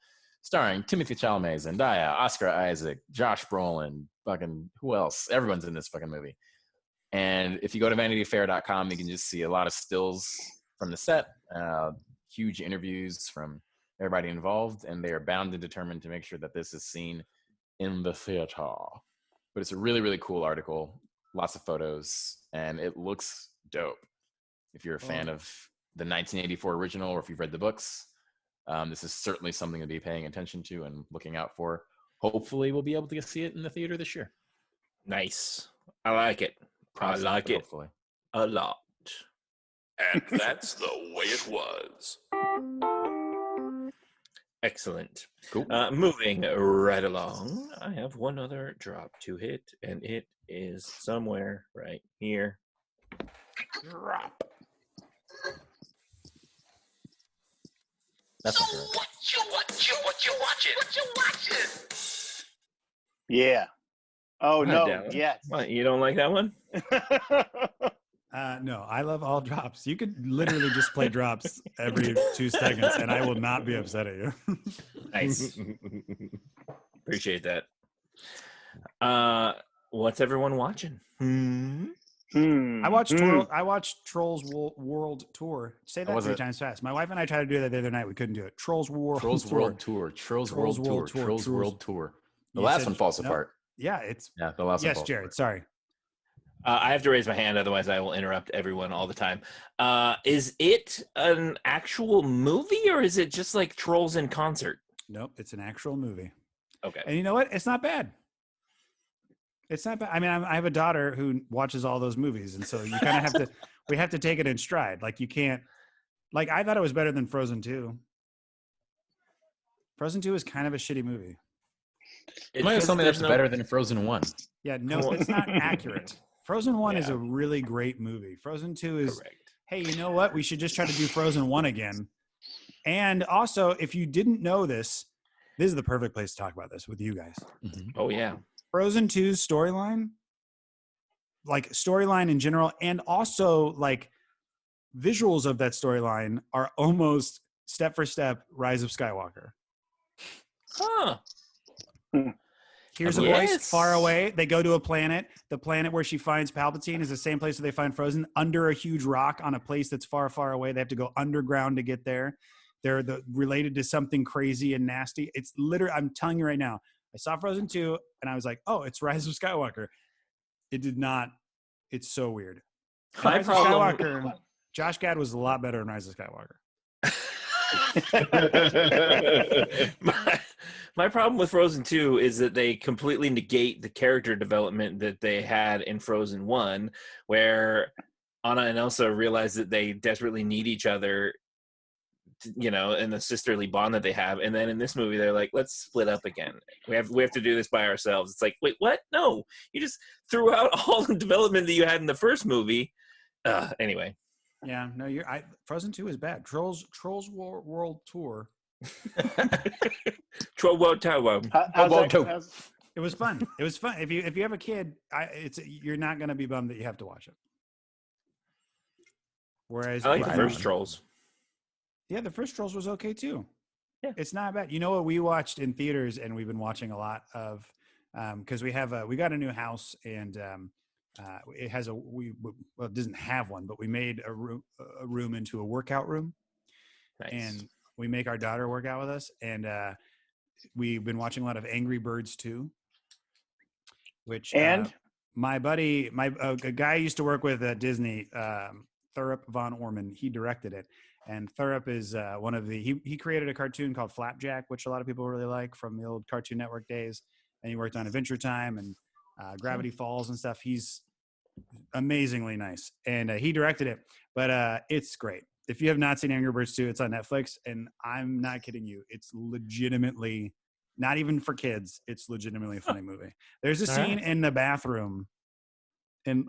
starring Timothy Chalamet, Zendaya, Oscar Isaac, Josh Brolin, fucking who else? Everyone's in this fucking movie. And if you go to vanityfair.com, you can just see a lot of stills from the set, huge interviews from everybody involved, and they are bound and determined to make sure that this is seen in the theater. But it's a really, really cool article, lots of photos, and it looks dope. If you're a fan of the 1984 original, or if you've read the books, this is certainly something to be paying attention to and looking out for. Hopefully we'll be able to see it in the theater this year. Nice. I like it. I like it Hopefully. a lot. And that's the way it was. Excellent. Cool. Moving right along, I have one other drop to hit, and it is somewhere right here. Drop. That's So not what you watching? Yeah. Oh Hi, no. Dallas. Yes. What, you don't like that one? No, I love all drops. You could literally just play drops every 2 seconds, and I will not be upset at you. Nice. Appreciate that. What's everyone watching? I watched Trolls World Tour. Say that 3 times fast. My wife and I tried to do that the other night. We couldn't do it. Trolls World Tour. Trolls World Tour. The You last said- one falls no. apart. Yeah, it's Yeah, the last one yes, falls Jared. apart. Sorry. I have to raise my hand, otherwise I will interrupt everyone all the time. Is it an actual movie, or is it just like Trolls in concert? Nope, it's an actual movie. Okay. And you know what? It's not bad. It's not bad. I mean, I have a daughter who watches all those movies, and so you kind of have to. We have to take it in stride. Like you can't. Like I thought it was better than Frozen 2. Frozen 2 is kind of a shitty movie. You might have something that's better than Frozen 1. Yeah, no, it's not accurate. Frozen 1 is a really great movie. Frozen 2 is, Correct. hey, you know what? We should just try to do Frozen 1 again. And also, if you didn't know this is the perfect place to talk about this with you guys. Mm-hmm. Oh, yeah. Frozen 2's storyline, like storyline in general, and also like visuals of that storyline are almost step for step Rise of Skywalker. Huh. Here's a Yes. voice far away. They go to a planet. The planet where she finds Palpatine is the same place where they find Frozen, under a huge rock on a place that's far, far away. They have to go underground to get there. They're related to something crazy and nasty. It's literally, I'm telling you right now, I saw Frozen 2 and I was like, oh, it's Rise of Skywalker. It did not. It's so weird. My Rise of problem- Skywalker, Josh Gad was a lot better in Rise of Skywalker. my problem with Frozen 2 is that they completely negate the character development that they had in Frozen 1, where Anna and Elsa realize that they desperately need each other, you know, and the sisterly bond that they have. And then in this movie, they're like, let's split up again. We have to do this by ourselves. It's like, wait, what? No, you just threw out all the development that you had in the first movie. Anyway. Yeah, no, Frozen 2 is bad. Trolls World Tour. It was fun. It was fun. If you have a kid, you're not going to be bummed that you have to watch it. Whereas I like the first Trolls. Yeah, the first Trolls was okay too. Yeah, it's not bad. You know what we watched in theaters, and we've been watching a lot of, because we got a new house, and it has it doesn't have one, but we made a room into a workout room. Nice. And we make our daughter work out with us, and we've been watching a lot of Angry Birds 2, which my buddy, a guy I used to work with at Disney, Thurup Von Orman, he directed it. And Thurup is one of he created a cartoon called Flapjack, which a lot of people really like from the old Cartoon Network days. And he worked on Adventure Time and Gravity Falls and stuff. He's amazingly nice. And he directed it, but it's great. If you have not seen Angry Birds 2, it's on Netflix. And I'm not kidding you. It's legitimately, not even for kids, it's legitimately a funny movie. There's a scene in the bathroom, and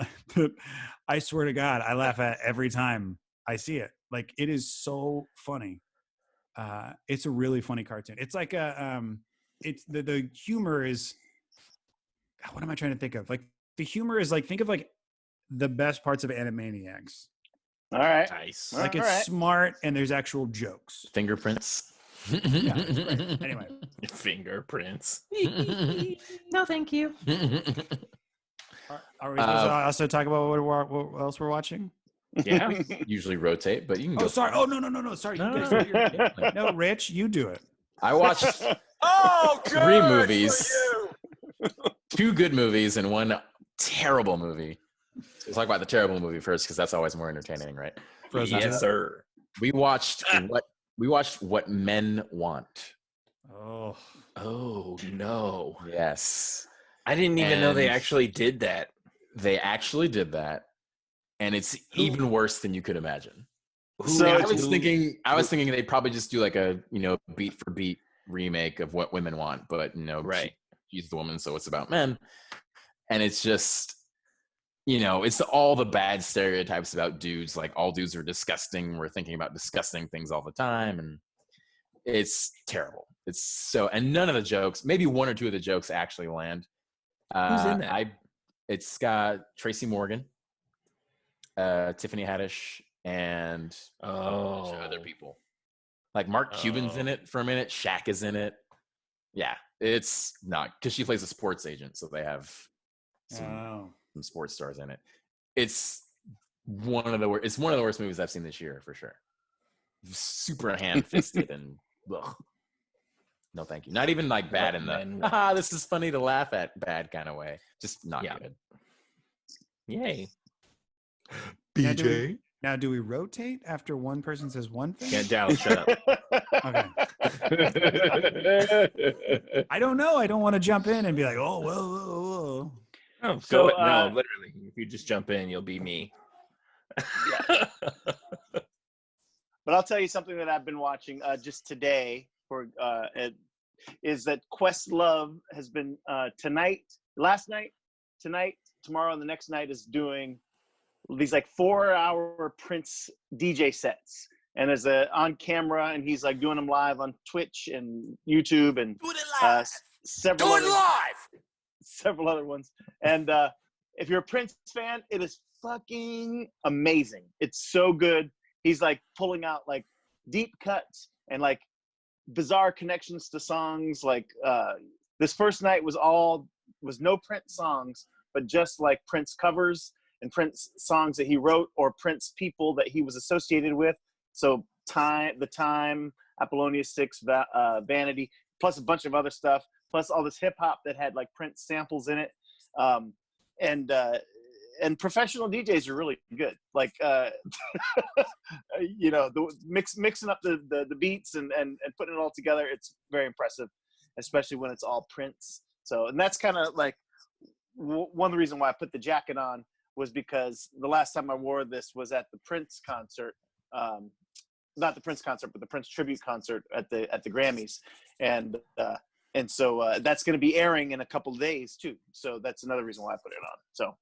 I swear to God, I laugh at every time I see it. Like, it is so funny. It's a really funny cartoon. It's like it's the humor is, what am I trying to think of? Like, the humor is like, think of like the best parts of Animaniacs. All right. Nice. Like, it's smart and there's actual jokes. Fingerprints. Yeah, it's great. Anyway, Fingerprints. No, thank you. are we supposed to also talk about what else we're watching? Yeah. Usually rotate, but you can go. Oh, sorry. Oh, no. Sorry. No, You guys no, do your- no, Rich, you do it. I watched Oh, good 3 movies. for you. 2 good movies and 1 terrible movie. We'll talk about the terrible movie first because that's always more entertaining, right? Frozen Yes, two. sir. We watched What Men Want. Oh, Oh no. Yes. I didn't even know they And- actually did that. They actually did that, and it's even worse than you could imagine. So I was thinking they'd probably just do like a beat for beat remake of What Women Want, but Right. she's the woman, so it's about men, and it's just it's all the bad stereotypes about dudes. Like all dudes are disgusting. We're thinking about disgusting things all the time, and it's terrible. It's so, and none of the jokes, maybe 1 or 2 of the jokes actually land. Who's in that? It's got Tracy Morgan, Tiffany Haddish, and a bunch of other people. Like Mark Cuban's in it for a minute. Shaq is in it. Yeah, it's not because she plays a sports agent, so they have some sports stars in it. It's one of the worst movies I've seen this year for sure. Super hand-fisted and ugh. No, thank you. Not even like bad in the this is funny to laugh at bad kind of way. Just not good. Yay. BJ. Now, do we rotate after one person says one thing? Yeah, Dallas, shut up. Okay. I don't know. I don't want to jump in and be like, oh, whoa. Oh, So, no, literally. If you just jump in, you'll be me. But I'll tell you something that I've been watching just today is that Questlove has been last night, tonight, tomorrow, and the next night is doing these like 4-hour Prince DJ sets. And there's on camera, and he's like doing them live on Twitch and YouTube and several other ones. And if you're a Prince fan, it is fucking amazing. It's so good. He's like pulling out like deep cuts and like bizarre connections to songs. Like this first night was no Prince songs, but just like Prince covers and Prince songs that he wrote or Prince people that he was associated with. So The Time, Apollonia 6, Vanity, plus a bunch of other stuff, plus all this hip hop that had like Prince samples in it. And professional DJs are really good. Like, mixing up the beats and putting it all together. It's very impressive, especially when it's all Prince. So, and that's kind of like one of the reasons why I put the jacket on was because the last time I wore this was at the Prince concert. Not the Prince concert, but the Prince tribute concert at the Grammys. And so that's going to be airing in a couple of days too. So that's another reason why I put it on. So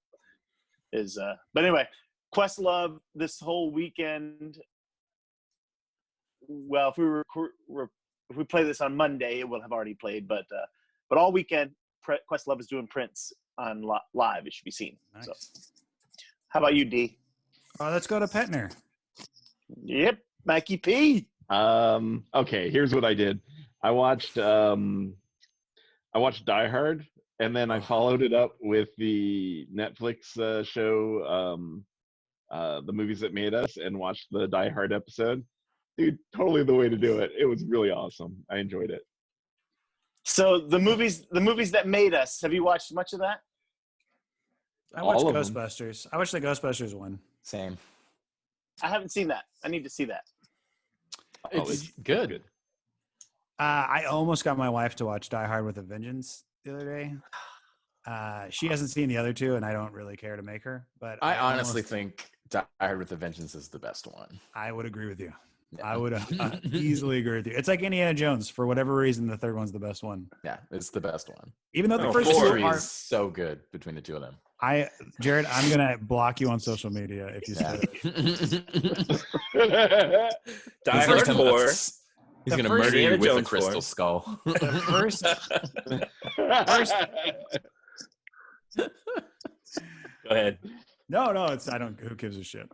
but anyway, Questlove this whole weekend. Well, if we play this on Monday, it will have already played. But all weekend, Questlove is doing Prince on live. It should be seen. Nice. So, how about you, D? Let's go to Petner. Yep, Mikey P. Okay, here's what I did. I watched Die Hard, and then I followed it up with the Netflix show, The Movies That Made Us, and watched the Die Hard episode. Dude, totally the way to do it. It was really awesome. I enjoyed it. So the movies that made us. Have you watched much of that? I watched All of them. Ghostbusters. I watched the Ghostbusters one. Same. I haven't seen that. I need to see that. It's good. I almost got my wife to watch Die Hard with a Vengeance the other day. She hasn't seen the other two, and I don't really care to make her. But I honestly think Die Hard with a Vengeance is the best one. I would agree with you. Yeah. I would easily agree with you. It's like Indiana Jones. For whatever reason, the third one's the best one. Yeah, it's the best one. Even though the Oh, first four two History are. is so good between the two of them. Jared, I'm gonna block you on social media if you say Yeah. Die He's Hard gonna 4. He's The gonna first murder you Indiana with a Jones crystal 4. skull. the first. Go ahead. No, it's I don't. Who gives a shit?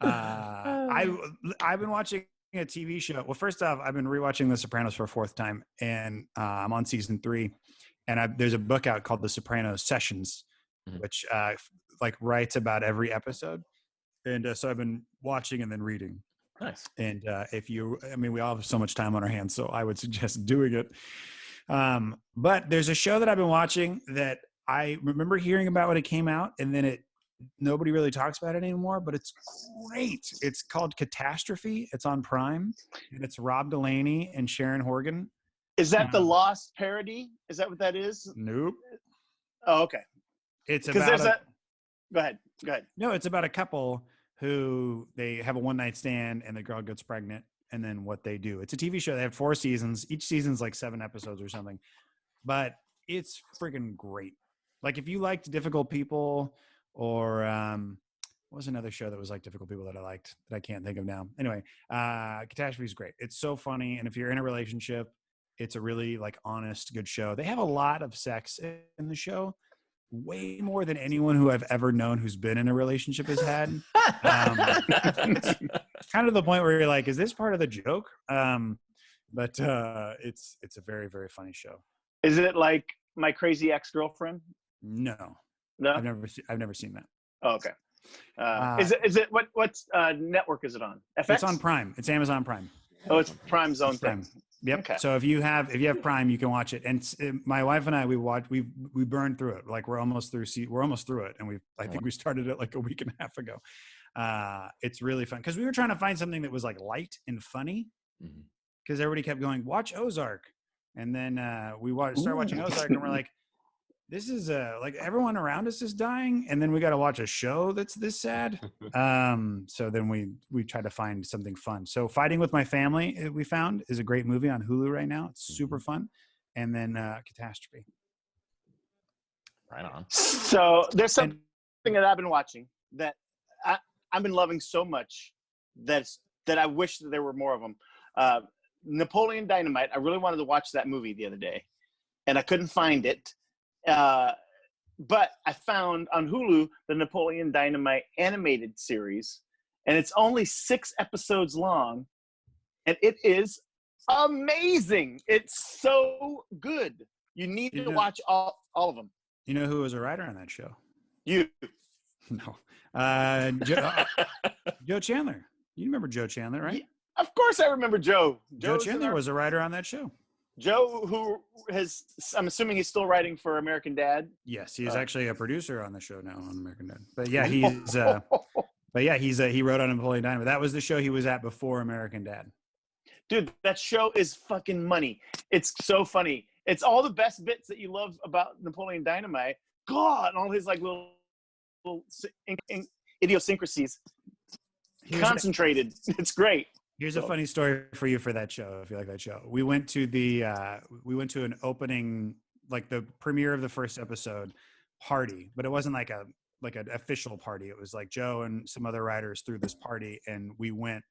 I've been watching a TV show. Well, first off, I've been rewatching The Sopranos for a fourth time, and I'm on season 3. And there's a book out called The Sopranos Sessions, which like writes about every episode. And so I've been watching and then reading. Nice. And we all have so much time on our hands, so I would suggest doing it. But there's a show that I've been watching that I remember hearing about when it came out, and then nobody really talks about it anymore, but it's great. It's called Catastrophe. It's on Prime, and it's Rob Delaney and Sharon Horgan. Is that the Lost parody? Is that what that is? Nope. Oh, okay. It's because about Go ahead. No, it's about a couple who they have a one-night stand and the girl gets pregnant, and then what they do. It's a TV show. They have 4 seasons. Each season's like 7 episodes or something, but it's freaking great. Like if you liked Difficult People, or what was another show that was like Difficult People that I liked that I can't think of now? Anyway, Catastrophe is great. It's so funny, and if you're in a relationship, it's a really like honest, good show. They have a lot of sex in the show, way more than anyone who I've ever known who's been in a relationship has had. It's kind of the point where you're like, is this part of the joke? But it's a very, very funny show. Is it like My Crazy Ex-Girlfriend? No, I've never seen that. Oh, okay. Is it what network is it on? FX? It's on Prime. It's Amazon Prime. Oh, it's Prime's own thing. Yep. Okay. So if you have Prime, you can watch it. And my wife and I, we burned through it. Like we're almost through it, and I think we started it like a week and a half ago. It's really fun because we were trying to find something that was like light and funny, because everybody kept going, watch Ozark, and then we started watching Ozark, and we're like, this is like everyone around us is dying, and then we got to watch a show that's this sad. So then we try to find something fun. So Fighting with My Family, we found, is a great movie on Hulu right now. It's super fun. And then Catastrophe. Right on. So there's something that I've been watching that I've been loving so much that I wish that there were more of them. Napoleon Dynamite. I really wanted to watch that movie the other day, and I couldn't find it. But I found on Hulu the Napoleon Dynamite animated series, and it's only 6 episodes long, and it is amazing. It's so good. You need to watch all of them. You know who was a writer on that show? You. No. Joe Chandler. You remember Joe Chandler, right? Yeah, of course I remember Joe. Joe Chandler was a writer on that show. Joe, who I'm assuming he's still writing for American Dad. Yes, he's actually a producer on the show now on American Dad. But yeah, he wrote on Napoleon Dynamite. That was the show he was at before American Dad. Dude, that show is fucking money. It's so funny. It's all the best bits that you love about Napoleon Dynamite. God, and all his like little idiosyncrasies concentrated. It's great. Here's a funny story for you for that show, if you like that show. We went to an opening, like the premiere of the first episode party, but it wasn't like an official party. It was like Joe and some other writers threw this party, and we went,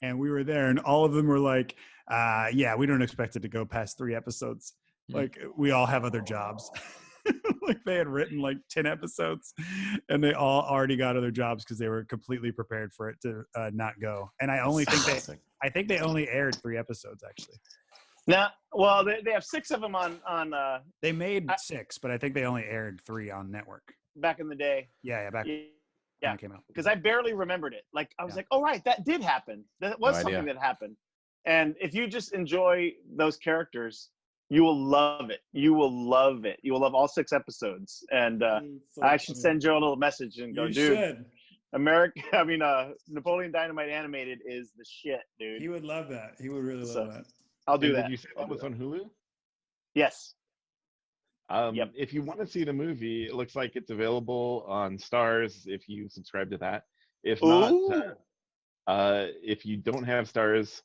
and we were there, and all of them were like, yeah, we don't expect it to go past 3 episodes. Like we all have other jobs. Like they had written like 10 episodes, and they all already got other jobs because they were completely prepared for it to not go. And I think they only aired 3 episodes actually. Now, well, they have 6 of them on. They made 6, but I think they only aired 3 on network. Back in the day. Yeah, back. Yeah, when it came out. Because I barely remembered it. Like I was like, oh right, that did happen. That was something that happened. And if you just enjoy those characters, you will love it. You will love it. You will love all 6 episodes. And I should send Joe a little message and go, dude. Napoleon Dynamite animated is the shit, dude. He would love that. He would really love that. I'll do that. Did you say that was on Hulu? Yes. Yep. If you want to see the movie, it looks like it's available on Stars if you subscribe to that. If not, if you don't have Stars,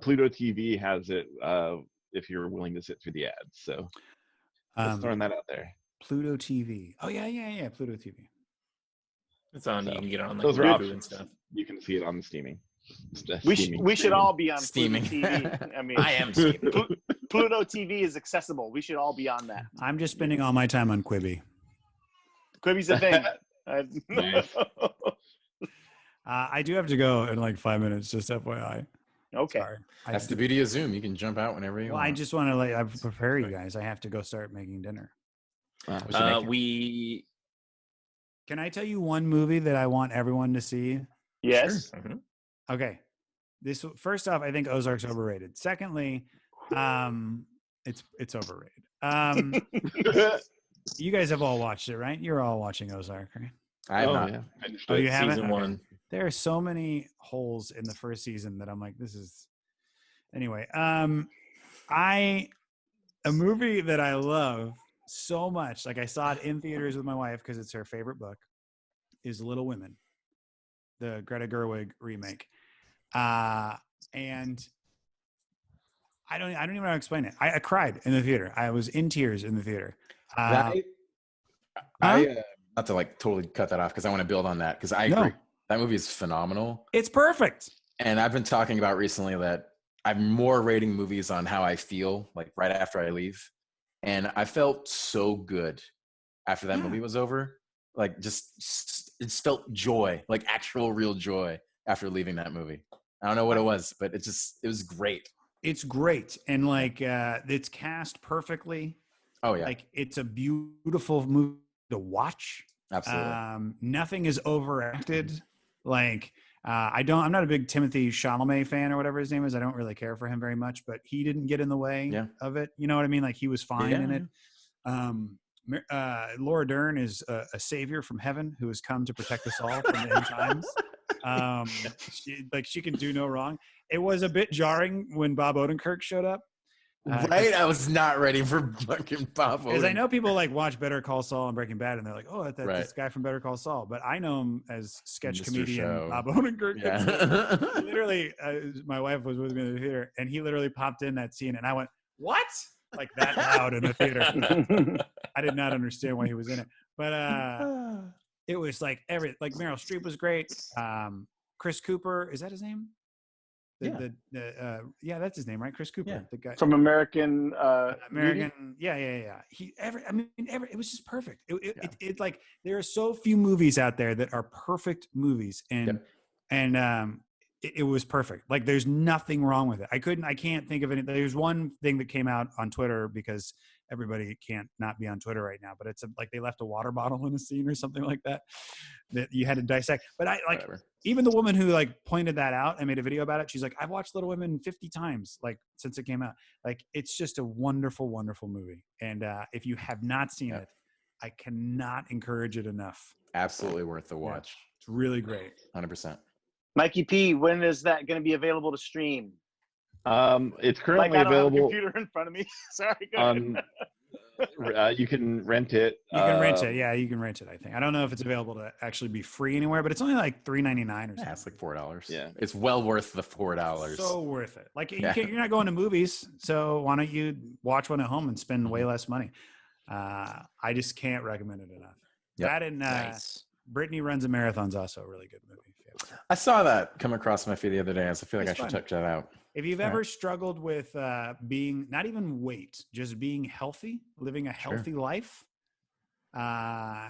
Pluto TV has it. If you're willing to sit through the ads. So just throwing that out there. Pluto TV. Oh yeah. Pluto TV. It's on. So, you can get it on like those Roku and stuff. You can see it on the steaming. We should all be on steaming. Pluto TV. I mean, I am steaming. Pluto TV is accessible. We should all be on that. I'm just spending all my time on Quibi. Quibi's a thing. Nice. I do have to go in like 5 minutes, just FYI. Okay. Sorry. That's the beauty of Zoom. You can jump out whenever you Well, want. I just want to I prepare you guys. I have to go start making dinner. What you making? We Can I tell you one movie that I want everyone to see? Yes. Mhm. Okay. This first off, I think Ozark's overrated. Secondly, it's overrated. You guys have all watched it, right? You're all watching Ozark, right? I have not. Yeah. Finished Oh, it. you haven't? Season Okay. 1. There are so many holes in the first season that I'm like, this is anyway. A movie that I love so much, like I saw it in theaters with my wife because it's her favorite book, is Little Women, the Greta Gerwig remake. And I don't even know how to explain it. I cried in the theater. I was in tears in the theater. I not to like totally cut that off because I want to build on that because I agree. That movie is phenomenal. It's perfect. And I've been talking about recently that I'm more rating movies on how I feel, like right after I leave. And I felt so good after that movie was over. Like just it felt joy, like actual real joy after leaving that movie. I don't know what it was, but it was great. It's great. And like it's cast perfectly. Oh yeah. Like it's a beautiful movie to watch. Absolutely. Nothing is overacted. Like I'm not a big Timothée Chalamet fan or whatever his name is. I don't really care for him very much, but he didn't get in the way of it. You know what I mean? Like he was fine in it. Laura Dern is a savior from heaven who has come to protect us all from the end times. She can do no wrong. It was a bit jarring when Bob Odenkirk showed up. Right? I was not ready for fucking Bob Because I Odenkirk. know people like watch Better Call Saul and Breaking Bad, and they're like, "Oh, that's this guy from Better Call Saul." But I know him as sketch Mr. comedian Show. Bob Odenkirk. Yeah. He literally, my wife was with me in the theater, and he literally popped in that scene, and I went, "What?" Like that loud in the theater. I did not understand why he was in it, but it was like Meryl Streep was great. Chris Cooper, is that his name? That's his name, right? Chris Cooper, the guy from American. American, yeah. It was just perfect. It like there are so few movies out there that are perfect movies, and it was perfect. Like there's nothing wrong with it. I can't think of any. There's one thing that came out on Twitter because everybody can't not be on Twitter right now, but it's like they left a water bottle in a scene or something like that you had to dissect. But I like even the woman who like pointed that out and made a video about it. She's like, I've watched Little Women 50 times, like since it came out. Like it's just a wonderful, wonderful movie. And if you have not seen it, I cannot encourage it enough. Absolutely worth the watch. It's really great. 100%. Mikey P, when is that going to be available to stream? It's currently I don't have a available computer in front of me. Sorry, go on. You can rent it. You can rent it. Yeah, you can rent it. I think. I don't know if it's available to actually be free anywhere, but it's only like $3.99 or something. Yeah, it's like $4. Yeah, it's well worth the $4. So worth it. Like you're not going to movies, so why don't you watch one at home and spend way less money? I just can't recommend it enough. Yep. That and Nice. Brittany Runs a Marathon's also a really good movie. I saw that come across my feed the other day. So I feel like It's I should fun. check that out. If you've ever struggled with being not even weight, just being healthy, living a healthy life, it'll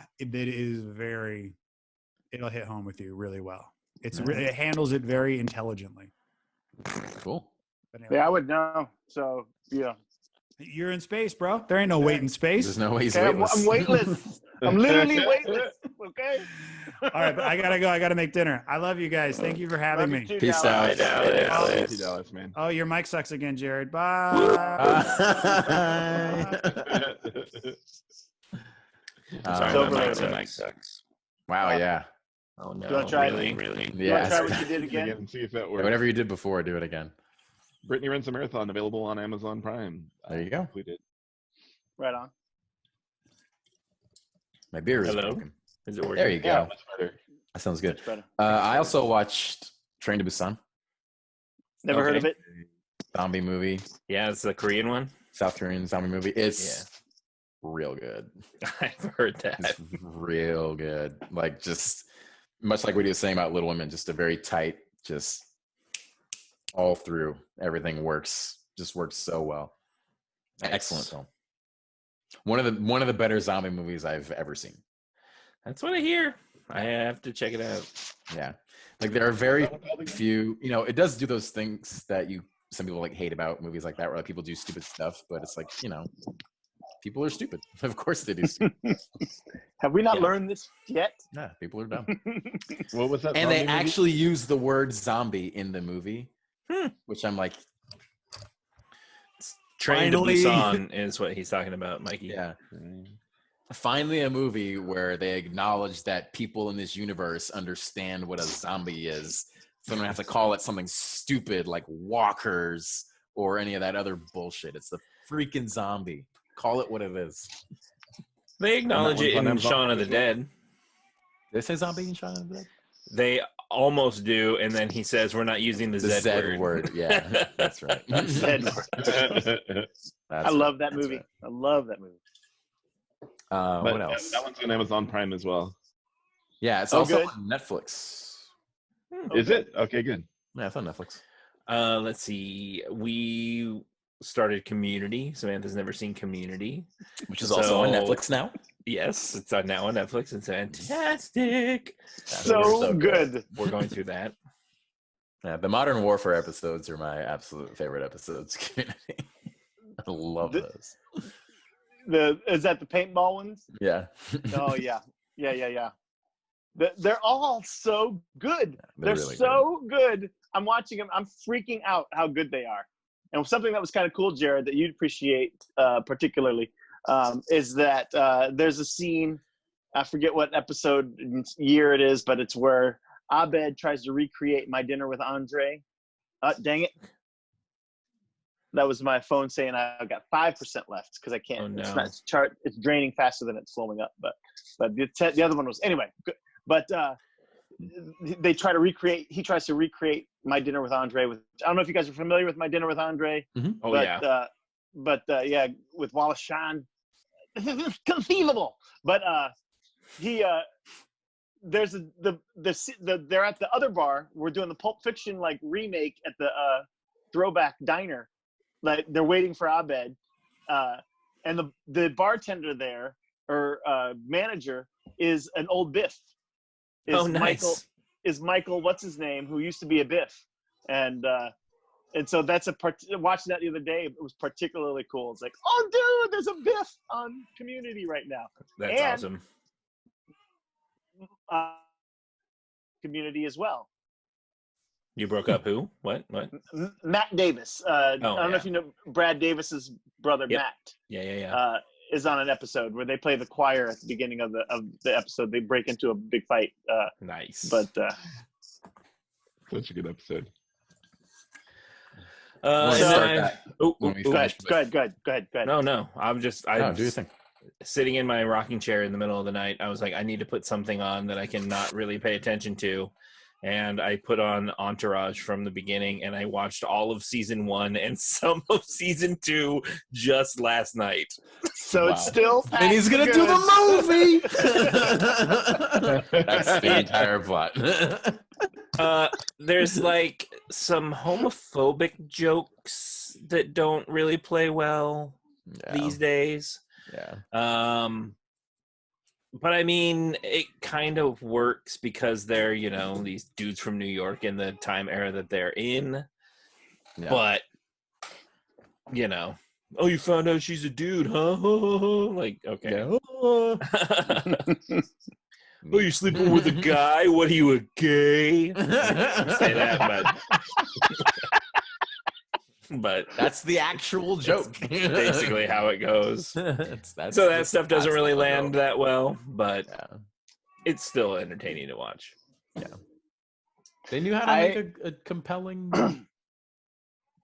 hit home with you really well. It handles it very intelligently. Cool. But anyway, Yeah, I would know. So yeah, you're in space, bro. There ain't no weight in space. There's no way he's okay, weightless. I'm weightless. I'm literally weightless. Okay. All right, but I gotta go. I gotta make dinner. I love you guys. Thank you for having me. Peace out. Thank you, Dallas, man. Oh, your mic sucks again, Jared. Bye. Sorry, overrated. my mic sucks. Wow, yeah. Oh no! You wanna try really, it? really. You want to try Yeah. what you did again? See if that Yeah, works. whatever you did before, do it again. Brittany Runs a Marathon, available on Amazon Prime. There you go. Completed. Right on. My beer is Hello? broken. Is it working? There you Yeah, go. much better. That sounds good. Much better. I also watched Train to Busan, Never heard of Okay. it. zombie movie, Yeah, it's the Korean one. South Korean zombie movie. It's real good. I've heard that. It's real good. Like just much like what he was saying about Little Women, just a very tight, just all through. Everything works so well. Nice. Excellent film. One of the better zombie movies I've ever seen. That's what I hear. I have to check it out. Yeah. Like there are very few, you know, it does do those things that some people like hate about movies like that, where like people do stupid stuff, but it's like, you know, people are stupid. Of course they do stupid. Have we not learned this yet? Yeah, people are dumb. What was that? And they zombie movie? actually use the word zombie in the movie, which I'm like, Train to Finally. Busan is what he's talking about, Mikey. yeah. Finally, a movie where they acknowledge that people in this universe understand what a zombie is. So they don't have to call it something stupid like walkers or any of that other bullshit. It's the freaking zombie. Call it what it is. They acknowledge it in Shaun of the Dead. Did they say zombie in Shaun of the Dead? They almost do, and then he says, "We're not using the The Z word." Yeah, that's right. I love that movie. Right. I love that movie. But What else? That one's on Amazon Prime as well. Yeah, it's Oh, also good. on Netflix. Is it? Okay, good. Yeah, it's on Netflix. Let's see. We started Community. Samantha's never seen Community, Which is also on So- Netflix now. Yes, it's now on Netflix. It's fantastic. So good. We're going through that. Yeah, the Modern Warfare episodes are my absolute favorite episodes. Community. I love those. Is that the paintball ones? Yeah. Oh yeah. They're all so good. They're They're really so good. I'm watching them. I'm freaking out how good they are. And something that was kind of cool, Jared, that you'd appreciate particularly, is that there's a scene, I forget what episode year it is, but it's where Abed tries to recreate My Dinner with Andre. Dang it. That was my phone saying I've got 5% left because I can't. Oh, no. It's not it's draining faster than it's slowing up. But the other one was anyway. But they try to recreate. He tries to recreate My Dinner with Andre. I don't know if you guys are familiar with My Dinner with Andre. Oh, but, yeah. Yeah, with Wallace Shawn, conceivable. But there's they're at the other bar. We're doing the Pulp Fiction like remake at the Throwback Diner. Like they're waiting for Abed, and the bartender there or manager is an old Biff. Oh, nice. Michael, what's his name, who used to be a Biff, and so that's watching that the other day. It was particularly cool. It's like, oh, dude, there's a Biff on Community right now. That's And, awesome. Community as well. You broke up who? What? Matt Davis. I don't know yeah. if you know Brad Davis's brother, Yep. Matt. Yeah. Is on an episode where they play the choir at the beginning of the episode. They break into a big fight. Nice. But Such a good episode. We'll and start then that when we go finish ahead. with- Go ahead. No. I'm do your thing. sitting in my rocking chair in the middle of the night. I was like, I need to put something on that I can not really pay attention to. And I put on Entourage from the beginning, and I watched all of season 1 and some of season 2 just last night. So it's still. And he's gonna do the movie. That's the entire plot. There's like some homophobic jokes that don't really play well these days. Yeah. But I mean, it kind of works because they're, these dudes from New York in the time era that they're in. Yeah. But, oh, you found out she's a dude, huh? Like, okay. Yeah. Oh, you're sleeping with a guy? What are you, a gay? Say that, but That's the actual joke. basically how it goes. So That's that stuff doesn't that's really the land logo. that well, but Yeah. it's still entertaining to watch. They knew how to make a compelling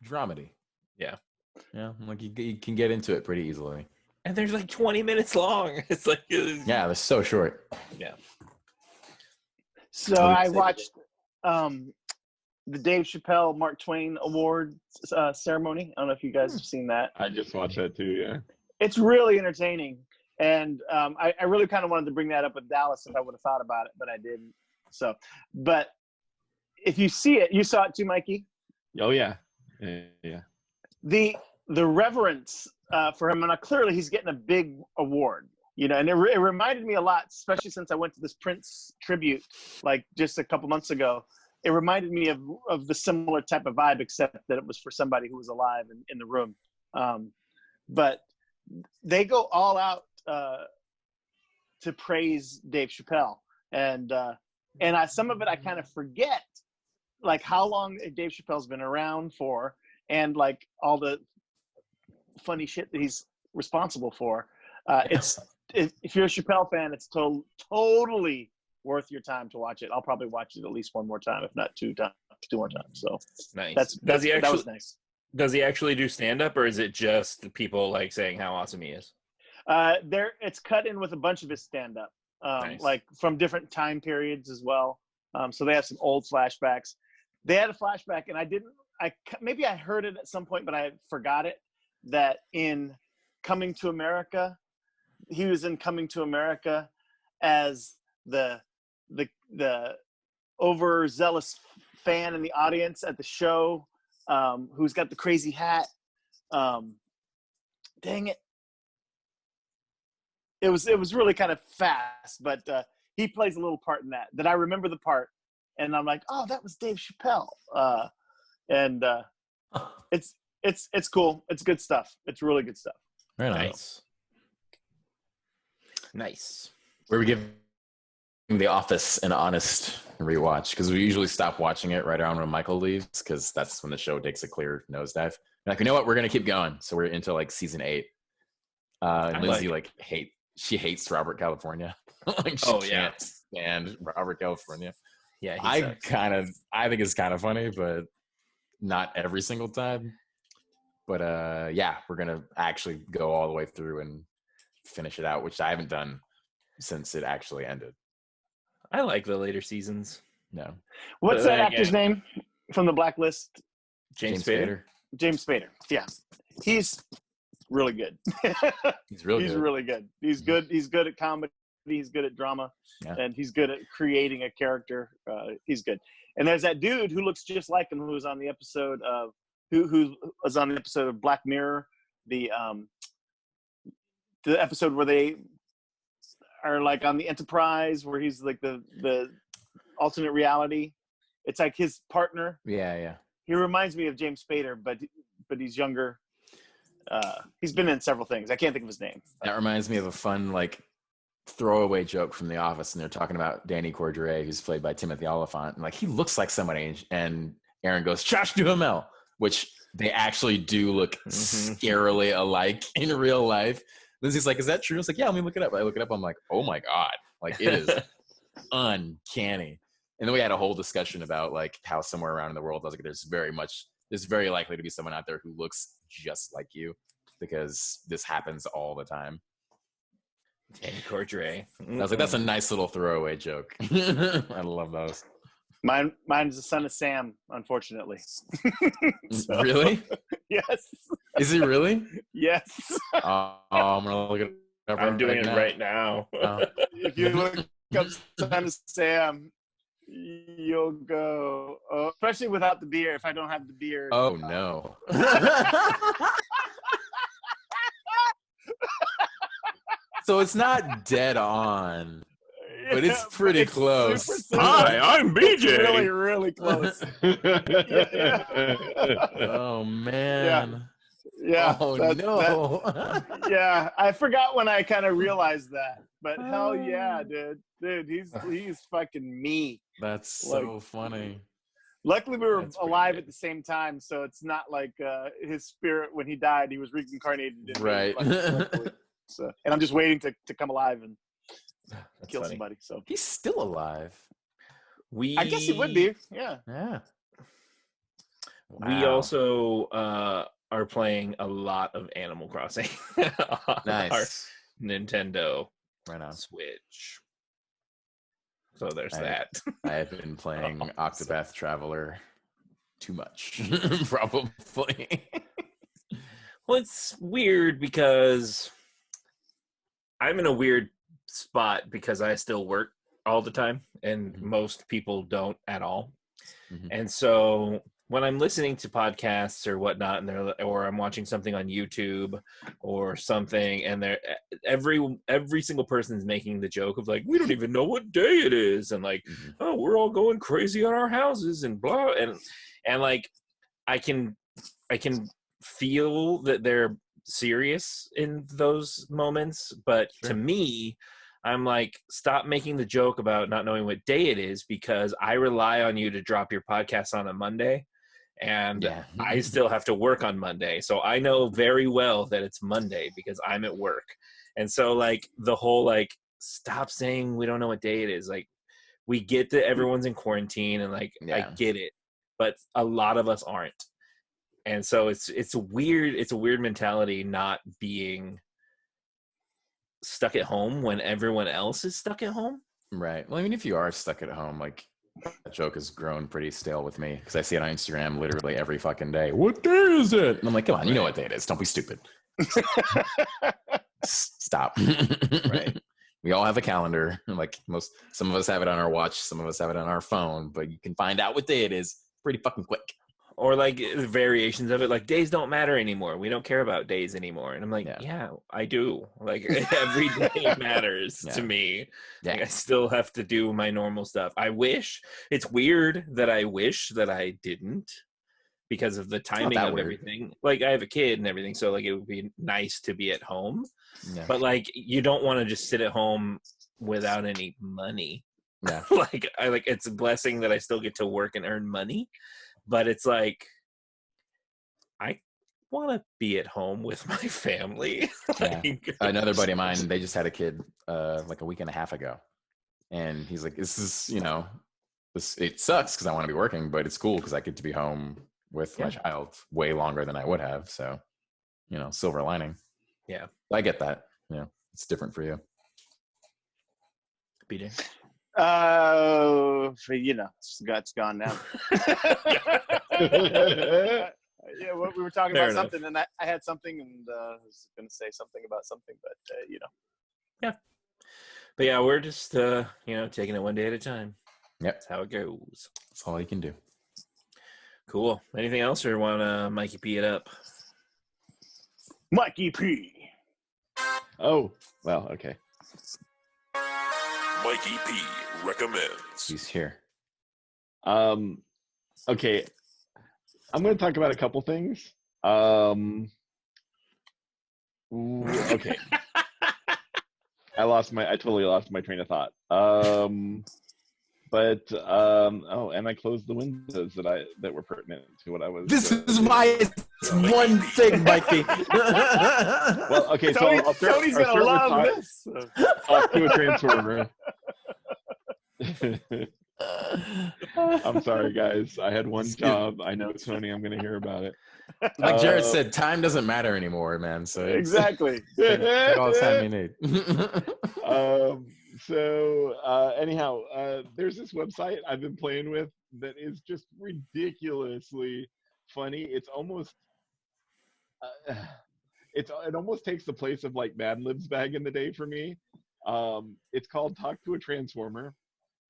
dramedy. Yeah. Yeah, like you can get into it pretty easily. And they're like 20 minutes long. It's like, Yeah, they're so short. yeah. So I watched the Dave Chappelle Mark Twain Award ceremony. I don't know if you guys have seen that. I just watched that too. Yeah. It's really entertaining, and I really kind of wanted to bring that up with Dallas if I would have thought about it, but I didn't. So, but if you see it, you saw it too, Mikey. Oh yeah. Yeah. The reverence for him, and clearly he's getting a big award, and it reminded me a lot, especially since I went to this Prince tribute like just a couple months ago, it reminded me of the similar type of vibe, except that it was for somebody who was alive in the room. But they go all out to praise Dave Chappelle, and some of it I kind of forget, like how long Dave Chappelle's been around for, and like all the funny shit that he's responsible for. If you're a Chappelle fan, it's totally worth your time to watch it. I'll probably watch it at least one more time, if not two more times. So nice. that was nice. Does he actually do stand-up, or is it just people like saying how awesome he is? It's cut in with a bunch of his stand-up, Nice. like from different time periods as well. So they have some old flashbacks. They had a flashback, and maybe I heard it at some point, but I forgot it, that in Coming to America, he was in Coming to America as the overzealous fan in the audience at the show, who's got the crazy hat. Dang it. It was really kind of fast, but he plays a little part in that I remember the part, and I'm like, oh, that was Dave Chappelle. It's cool. It's good stuff. It's really good stuff. Very nice. Nice. Where we give The Office an honest rewatch, because we usually stop watching it right around when Michael leaves, because that's when the show takes a clear nosedive. Like, you know what? We're gonna keep going. So we're into like season 8. And Lindsay she hates Robert California. Like, she can't stand Robert California. Yeah, I think it's kind of funny, but not every single time. But we're gonna actually go all the way through and finish it out, which I haven't done since it actually ended. I like the later seasons. No. What's that actor's name from the Blacklist? James Spader. James Spader. Yeah, he's really good. He's really good. He's good. He's good at comedy. He's good at drama, and he's good at creating a character. He's good. And there's that dude who looks just like him, who was on the episode of who was on the episode of Black Mirror, the episode where they are like on the Enterprise, where he's like the alternate reality. It's like his partner. Yeah. He reminds me of James Spader, but he's younger. He's been in several things. I can't think of his name. That reminds me of a fun like throwaway joke from The Office, and they're talking about Danny Cordray, who's played by Timothy Oliphant, and like he looks like somebody, and Aaron goes, Josh Duhamel, which they actually do look scarily alike in real life. Lindsay's like, is that true? It's like, yeah, let me look it up. I look it up. I'm like, oh my God. Like, it is uncanny. And then we had a whole discussion about like how somewhere around in the world, I was like, there's very likely to be someone out there who looks just like you, because this happens all the time. Danny Cordray. I was like, that's a nice little throwaway joke. I love those. Mine's the son of Sam, unfortunately. So, really? Yes. Is he really? Yes. I'm gonna look it up. I'm doing it right now. If you look up son of Sam, you'll go, especially without the beard. If I don't have the beard. Oh no. So it's not dead on, but it's pretty close. Hi, I'm BJ. It's really, really close. Oh man. Yeah. Oh no. Yeah, I forgot when I kind of realized that, but hell yeah, dude, he's fucking me. That's so funny. Luckily, we were alive at the same time, so it's not like his spirit when he died, he was reincarnated. Right. So, and I'm just waiting to come alive and kill funny. somebody. So He's still alive. I guess he would be. Yeah. Yeah. We also are playing a lot of Animal Crossing on Nice. our Nintendo Right on. Switch. So there's that. I have been playing Octopath Traveler too much, probably. Well, it's weird because I'm in a weird spot because I still work all the time, and most people don't at all. And so when I'm listening to podcasts or whatnot, and or I'm watching something on YouTube or something, and every single person's making the joke of like, we don't even know what day it is, and like, oh, we're all going crazy on our houses and blah, and like, I can feel that they're serious in those moments, but to me, I'm like, stop making the joke about not knowing what day it is, because I rely on you to drop your podcast on a Monday, and I still have to work on Monday. So I know very well that it's Monday because I'm at work. And so like the whole like, stop saying we don't know what day it is. Like, we get that everyone's in quarantine, and like, I get it, but a lot of us aren't. And so it's a weird mentality not being stuck at home when everyone else is stuck at home. Right. Well, I mean, if you are stuck at home, like, that joke has grown pretty stale with me because I see it on Instagram literally every fucking day. What day is it? And I'm like, come on, you know what day it is. Don't be stupid. Stop. Right. We all have a calendar. Like some of us have it on our watch, some of us have it on our phone, but you can find out what day it is pretty fucking quick. Or like variations of it, like days don't matter anymore. We don't care about days anymore. And I'm like, yeah I do. Like every day matters to me. Yeah. Like, I still have to do my normal stuff. It's weird that I wish that I didn't because of the timing of everything. Like I have a kid and everything, so like it would be nice to be at home. Yeah. But like you don't want to just sit at home without any money. Yeah. Like it's a blessing that I still get to work and earn money. But it's like, I want to be at home with my family. Like, another buddy of mine, they just had a kid like a week and a half ago. And he's like, this is, it sucks because I want to be working, but it's cool because I get to be home with my child way longer than I would have. So, silver lining. Yeah. I get that. It's different for you. BJ? It's gone now. We were talking Fair about enough. something, and I had something, and I was going to say something about something, but Yeah. But yeah, we're just taking it one day at a time. Yep. That's how it goes. That's all you can do. Cool. Anything else, or want to Mikey P it up? Mikey P. Oh, well, okay. Mikey P recommends. He's here. Okay. I'm going to talk about a couple things. Okay. I totally lost my train of thought. And I closed the windows that were pertinent to what I was. This is my one thing, Mikey. Well, okay, so Tony's going to love this. Talk to a transformer. I'm sorry, guys. I had one job. I know, Tony, I'm going to hear about it. Like Jared said, time doesn't matter anymore, man. So exactly. Get all the time you need. Anyhow, there's this website I've been playing with that is just ridiculously funny. It's almost it almost takes the place of like Mad Libs back in the day for me. It's called Talk to a Transformer.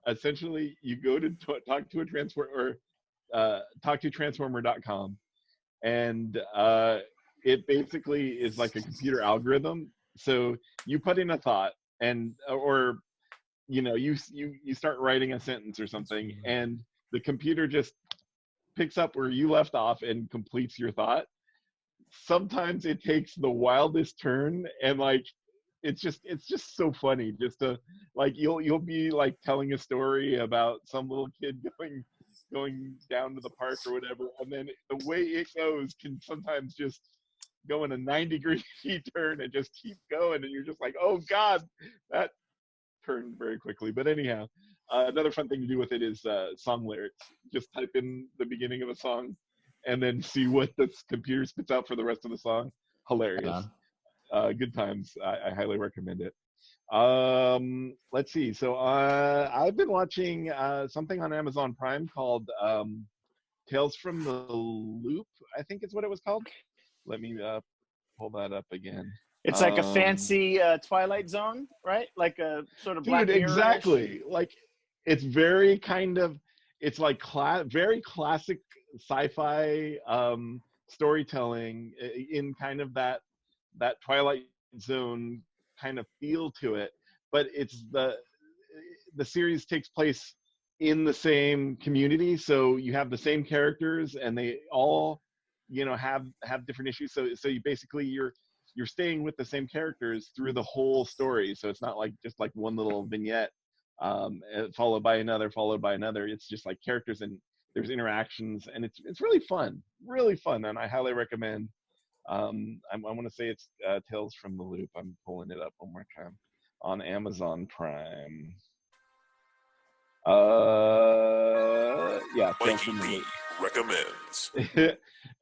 Essentially, you go to talk to a transformer or talktotransformer.com, and it basically is like a computer algorithm. So you put in a thought, and you start writing a sentence or something, and the computer just picks up where you left off and completes your thought. Sometimes it takes the wildest turn, and like it's just so funny. Just to like you'll be like telling a story about some little kid going down to the park or whatever, and then the way it goes can sometimes just go in a 90-degree turn and just keep going, and you're just like, oh god, that turned very quickly. But anyhow, another fun thing to do with it is song lyrics. Just type in the beginning of a song and then see what the computer spits out for the rest of the song. Hilarious. Good times. I highly recommend it. Let's see. So I've been watching something on Amazon Prime called Tales from the Loop, I think is what it was called. Let me pull that up again. It's like a fancy Twilight Zone, right? Like a sort of Black Mirror-ish. Exactly. Like it's very kind of, it's like very classic sci-fi storytelling in kind of that Twilight Zone kind of feel to it, but it's the series takes place in the same community, so you have the same characters and they all, you know, have different issues, so you basically you're staying with the same characters through the whole story, so it's not like just like one little vignette followed by another. It's just like characters and there's interactions, and it's really fun, and I highly recommend. I want to say it's Tales from the Loop. I'm pulling it up one more time on Amazon Prime. Yeah, Tales from the Loop recommends.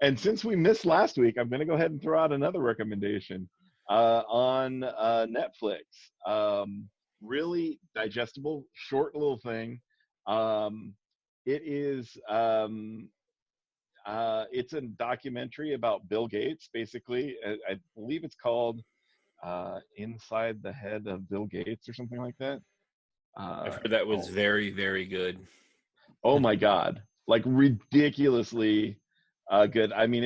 And since we missed last week, I'm going to go ahead and throw out another recommendation on Netflix. Really digestible, short little thing. It is it's a documentary about Bill Gates, basically. I believe it's called Inside the Head of Bill Gates or something like that. I've heard that was very, very good. Oh my God. Like ridiculously good. I mean,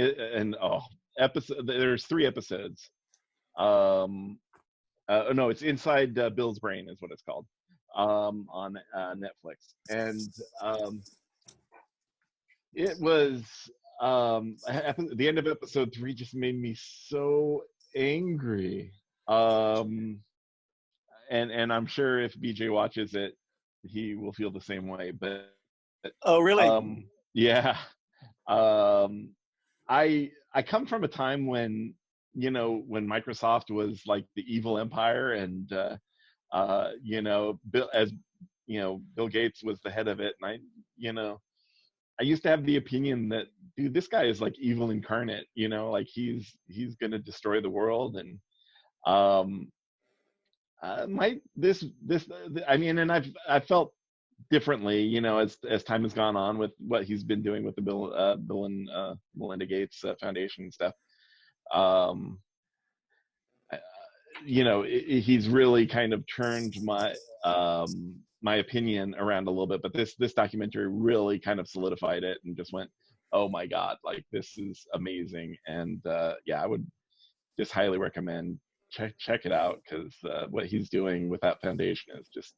there's 3 episodes. No, it's Inside Bill's Brain is what it's called on Netflix. And it was the end of episode 3 just made me so angry. And I'm sure if BJ watches it, he will feel the same way. But oh, really? Yeah. I come from a time when, you know, when Microsoft was like the evil empire, and you know, Bill Gates was the head of it, and I used to have the opinion that, dude, this guy is like evil incarnate, you know, like he's gonna destroy the world. And I mean, and I've felt differently, you know, as time has gone on with what he's been doing with the Bill and Melinda Gates Foundation and stuff. You know, he's really kind of turned my opinion around a little bit, but this documentary really kind of solidified it and just went, oh my God, like this is amazing. And yeah, I would just highly recommend check it out, because what he's doing with that foundation is just,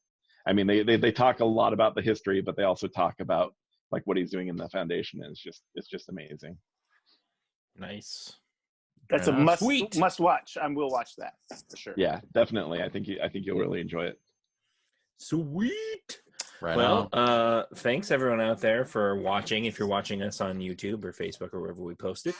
I mean, they talk a lot about the history, but they also talk about like what he's doing in the foundation, and it's just amazing. Nice. That's a must watch. I will watch that for sure. Yeah, definitely. I think you'll really enjoy it. Sweet. Right Well, on. thanks everyone out there for watching, if you're watching us on YouTube or Facebook or wherever we post it.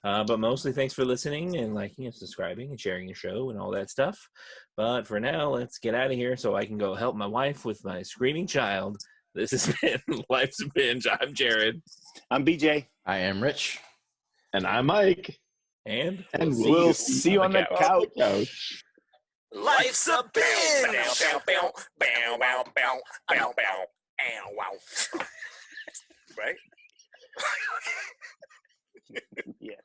But mostly thanks for listening and liking and subscribing and sharing the show and all that stuff. But for now, let's get out of here so I can go help my wife with my screaming child. This has been Life's a Binge. I'm Jared. I'm BJ. I am Rich. And I'm Mike. And we'll see you on the couch. Life's a binge. Right? Yeah.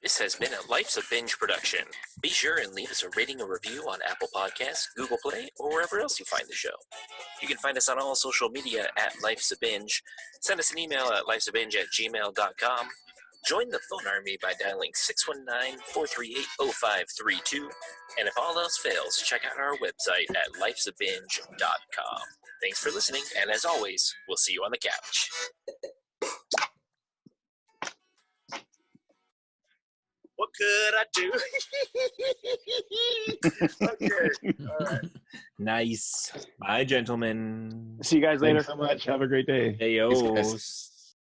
This has been a Life's a Binge production. Be sure and leave us a rating or review on Apple Podcasts, Google Play, or wherever else you find the show. You can find us on all social media at Life's a Binge. Send us an email at lifesabinge@gmail.com. Join the phone army by dialing 619-438-0532. And if all else fails, check out our website at lifesabinge.com. Thanks for listening, and as always, we'll see you on the couch. What could I do? Okay. All right. Nice. Bye, gentlemen. See you guys later. Thanks so much. Have a great day. Hey, yo.